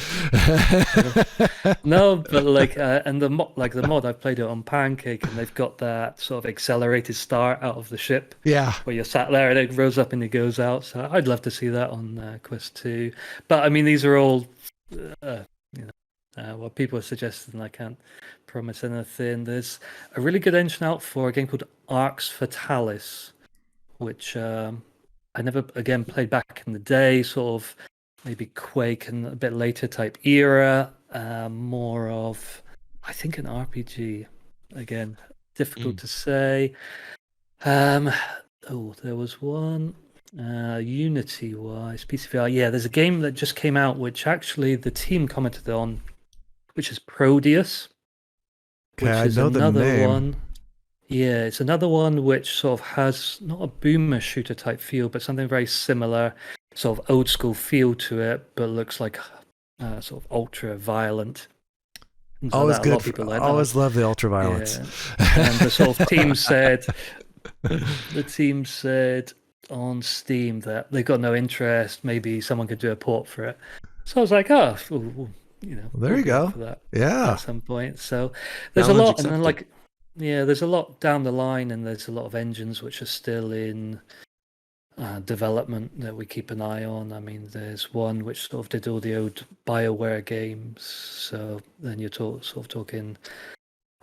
Speaker 3: No, but like, and the mod, I've played it on Pancake, and they've got that sort of accelerated start out of the ship.
Speaker 1: Yeah.
Speaker 3: Where you're sat there and it rose up and it goes out. So I'd love to see that on Quest 2. But I mean, these are all, what people are suggesting. I can't promise anything. There's a really good engine out for a game called Arx Fatalis, which I never again played back in the day. Sort of maybe Quake and a bit later type era. More of, I think, an RPG. Again, difficult to say. There was one. Unity-wise, PCVR. Yeah, there's a game that just came out, which actually the team commented on, which is Prodeus.
Speaker 1: Okay, I know the name.
Speaker 3: One. Yeah, it's another one which sort of has not a boomer shooter type feel, but something very similar, sort of old school feel to it, but looks like sort of ultra violent. So
Speaker 1: Always good.
Speaker 3: Always
Speaker 1: love the ultra violence.
Speaker 3: Yeah. And the sort of team said, on Steam that they got no interest. Maybe someone could do a port for it. So I was like, there you
Speaker 1: go.
Speaker 3: For that,
Speaker 1: yeah.
Speaker 3: At some point. So there's
Speaker 2: Challenge
Speaker 3: a lot,
Speaker 2: accepted.
Speaker 3: and then there's a lot down the line, and there's a lot of engines which are still in development that we keep an eye on. I mean, there's one which sort of did all the old BioWare games. So then you're talking.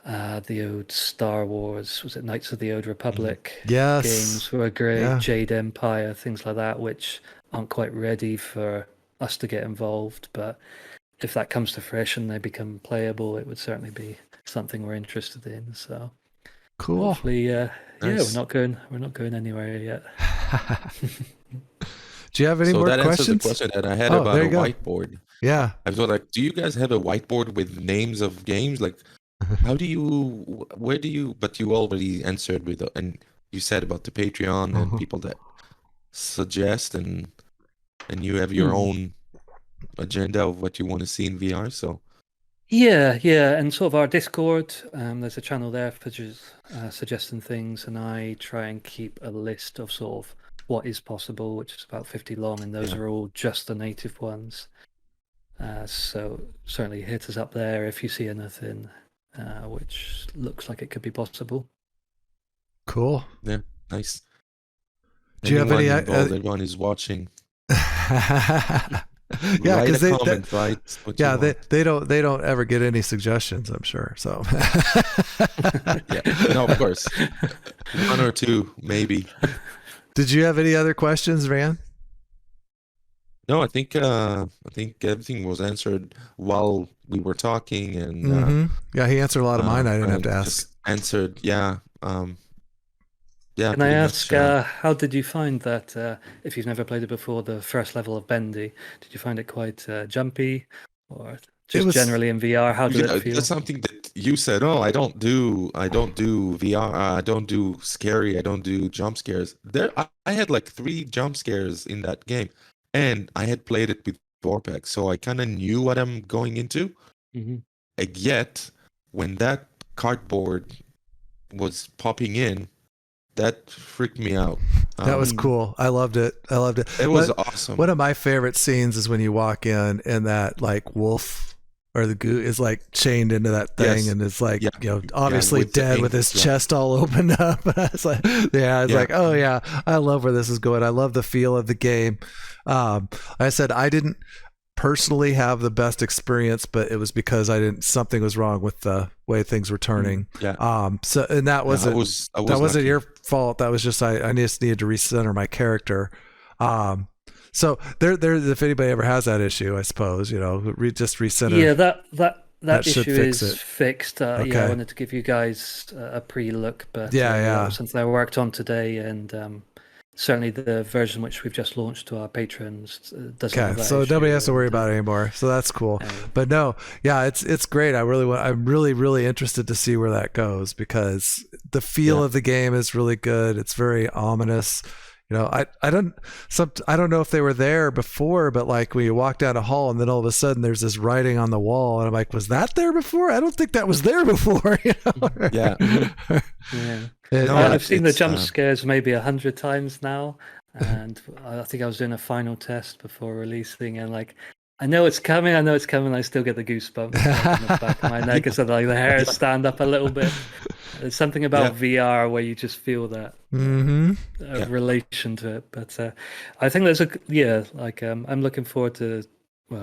Speaker 3: The old Star Wars, was it Knights of the Old Republic?
Speaker 1: Yes.
Speaker 3: Games were great,
Speaker 1: Yeah.
Speaker 3: Jade Empire, things like that, which aren't quite ready for us to get involved. But if that comes to fruition, they become playable, it would certainly be something we're interested in. So
Speaker 1: Cool.
Speaker 3: hopefully,
Speaker 2: Nice.
Speaker 3: we're not going anywhere yet.
Speaker 1: Do you have any more
Speaker 2: that answers the
Speaker 1: questions?
Speaker 2: question that I had
Speaker 1: Oh,
Speaker 2: about
Speaker 1: there
Speaker 2: a
Speaker 1: you go.
Speaker 2: whiteboard.
Speaker 1: Yeah.
Speaker 2: I was like, do you guys have a whiteboard with names of games? Like, but you already answered and you said about the Patreon and people that suggest, and you have your own agenda of what you want to see in VR. So
Speaker 3: Yeah, and sort of our Discord, there's a channel there for just suggesting things, and I try and keep a list of sort of what is possible, which is about 50 long, and those are all just the native ones. So certainly hit us up there if you see anything which looks like it could be possible.
Speaker 1: Cool.
Speaker 2: yeah, nice.
Speaker 1: Do you have any?
Speaker 2: Everyone is watching.
Speaker 1: Yeah,
Speaker 2: Write
Speaker 1: because
Speaker 2: a comment, right?
Speaker 1: they don't ever get any suggestions, I'm sure. So
Speaker 2: No, of course, one or two maybe.
Speaker 1: Did you have any other questions, Van?
Speaker 2: No, I think everything was answered while we were talking, and
Speaker 1: yeah, he answered a lot of mine. I didn't have
Speaker 2: and
Speaker 1: to ask.
Speaker 2: just answered, yeah.
Speaker 3: Can I
Speaker 2: pretty
Speaker 3: ask,
Speaker 2: much,
Speaker 3: how did you find that, if you've never played it before, the first level of Bendy? Did you find it quite jumpy, or just generally in VR? How did it feel?
Speaker 2: That's something that you said. Oh, I don't do VR. I don't do scary. I don't do jump scares. I had like 3 jump scares in that game, and I had played it with Vorpek, so I kind of knew what I'm going into. Yet, when that cardboard was popping in, that freaked me out.
Speaker 1: That was cool. I loved it.
Speaker 2: It was awesome.
Speaker 1: One of my favorite scenes is when you walk in and that like wolf or the goo is like chained into that thing, and it's like, obviously dead with his chest all opened up. I was like, like, oh yeah, I love where this is going. I love the feel of the game. I said I didn't personally have the best experience, but it was because something was wrong with the way things were turning. So, and that wasn't your fault. That was just, I just needed to recenter my character. So there, if anybody ever has that issue, I suppose, just recenter.
Speaker 3: Yeah, that issue
Speaker 1: fix
Speaker 3: is
Speaker 1: it.
Speaker 3: fixed.
Speaker 1: Okay.
Speaker 3: I wanted to give you guys a pre-look, but something I worked on today, and certainly the version which we've just launched to our patrons doesn't have that
Speaker 1: so
Speaker 3: issue,
Speaker 1: nobody has to worry about it anymore. So that's cool. But no, it's great. I'm really interested to see where that goes, because the feel of the game is really good. It's very ominous. I don't know if they were there before, but like when you walk down a hall and then all of a sudden there's this writing on the wall, and I'm like, was that there before? I don't think that was there before.
Speaker 3: I've seen the jump scares maybe 100 times now, and I think I was doing a final test before releasing, and like I know it's coming. I still get the goosebumps in the back of my neck, so like the hairs stand up a little bit. There's something about VR where you just feel that relation to it. But I think there's I'm looking forward to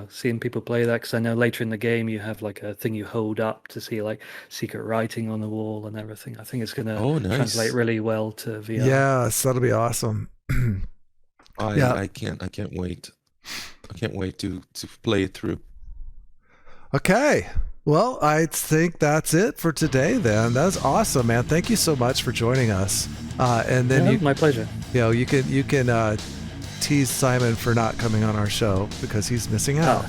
Speaker 3: seeing people play that, because I know later in the game you have like a thing you hold up to see like secret writing on the wall and everything. I think it's going to translate really well to VR.
Speaker 1: Yes, that'll be awesome.
Speaker 2: I can't wait. I can't wait to play it through.
Speaker 1: Okay. Well, I think that's it for today then. That's awesome, man. Thank you so much for joining us. And then
Speaker 3: my pleasure.
Speaker 1: You can tease Simon for not coming on our show because he's missing out.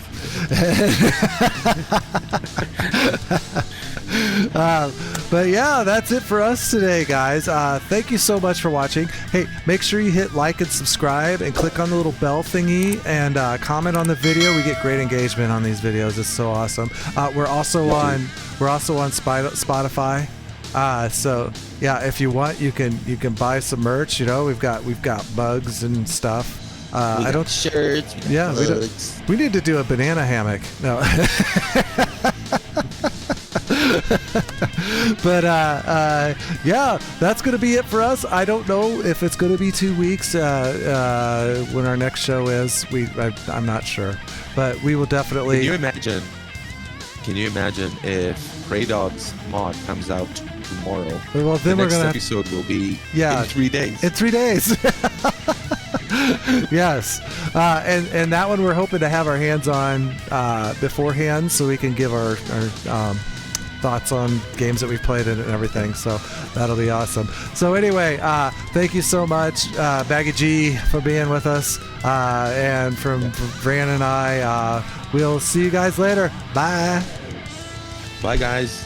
Speaker 1: But yeah, that's it for us today, guys. Thank you so much for watching. Hey, make sure you hit like and subscribe and click on the little bell thingy and comment on the video. We get great engagement on these videos. It's so awesome. We're also on Spotify. So yeah, if you want, you can buy some merch. We've got mugs and stuff.
Speaker 2: I don't shirts.
Speaker 1: We need to do a banana hammock. No. But yeah, that's gonna be it for us. I don't know if it's gonna be 2 weeks when our next show is. I'm not sure, but we will definitely.
Speaker 2: Can you imagine if Prey Dog's mod comes out tomorrow?
Speaker 1: Well, then
Speaker 2: the
Speaker 1: we're gonna
Speaker 2: episode will be in 3 days.
Speaker 1: In 3 days. Yes, and that one we're hoping to have our hands on beforehand, so we can give our thoughts on games that we've played and everything. So that'll be awesome. So anyway, thank you so much, BaggyG, for being with us, and from Fran and I. We'll see you guys later. Bye.
Speaker 2: Bye, guys.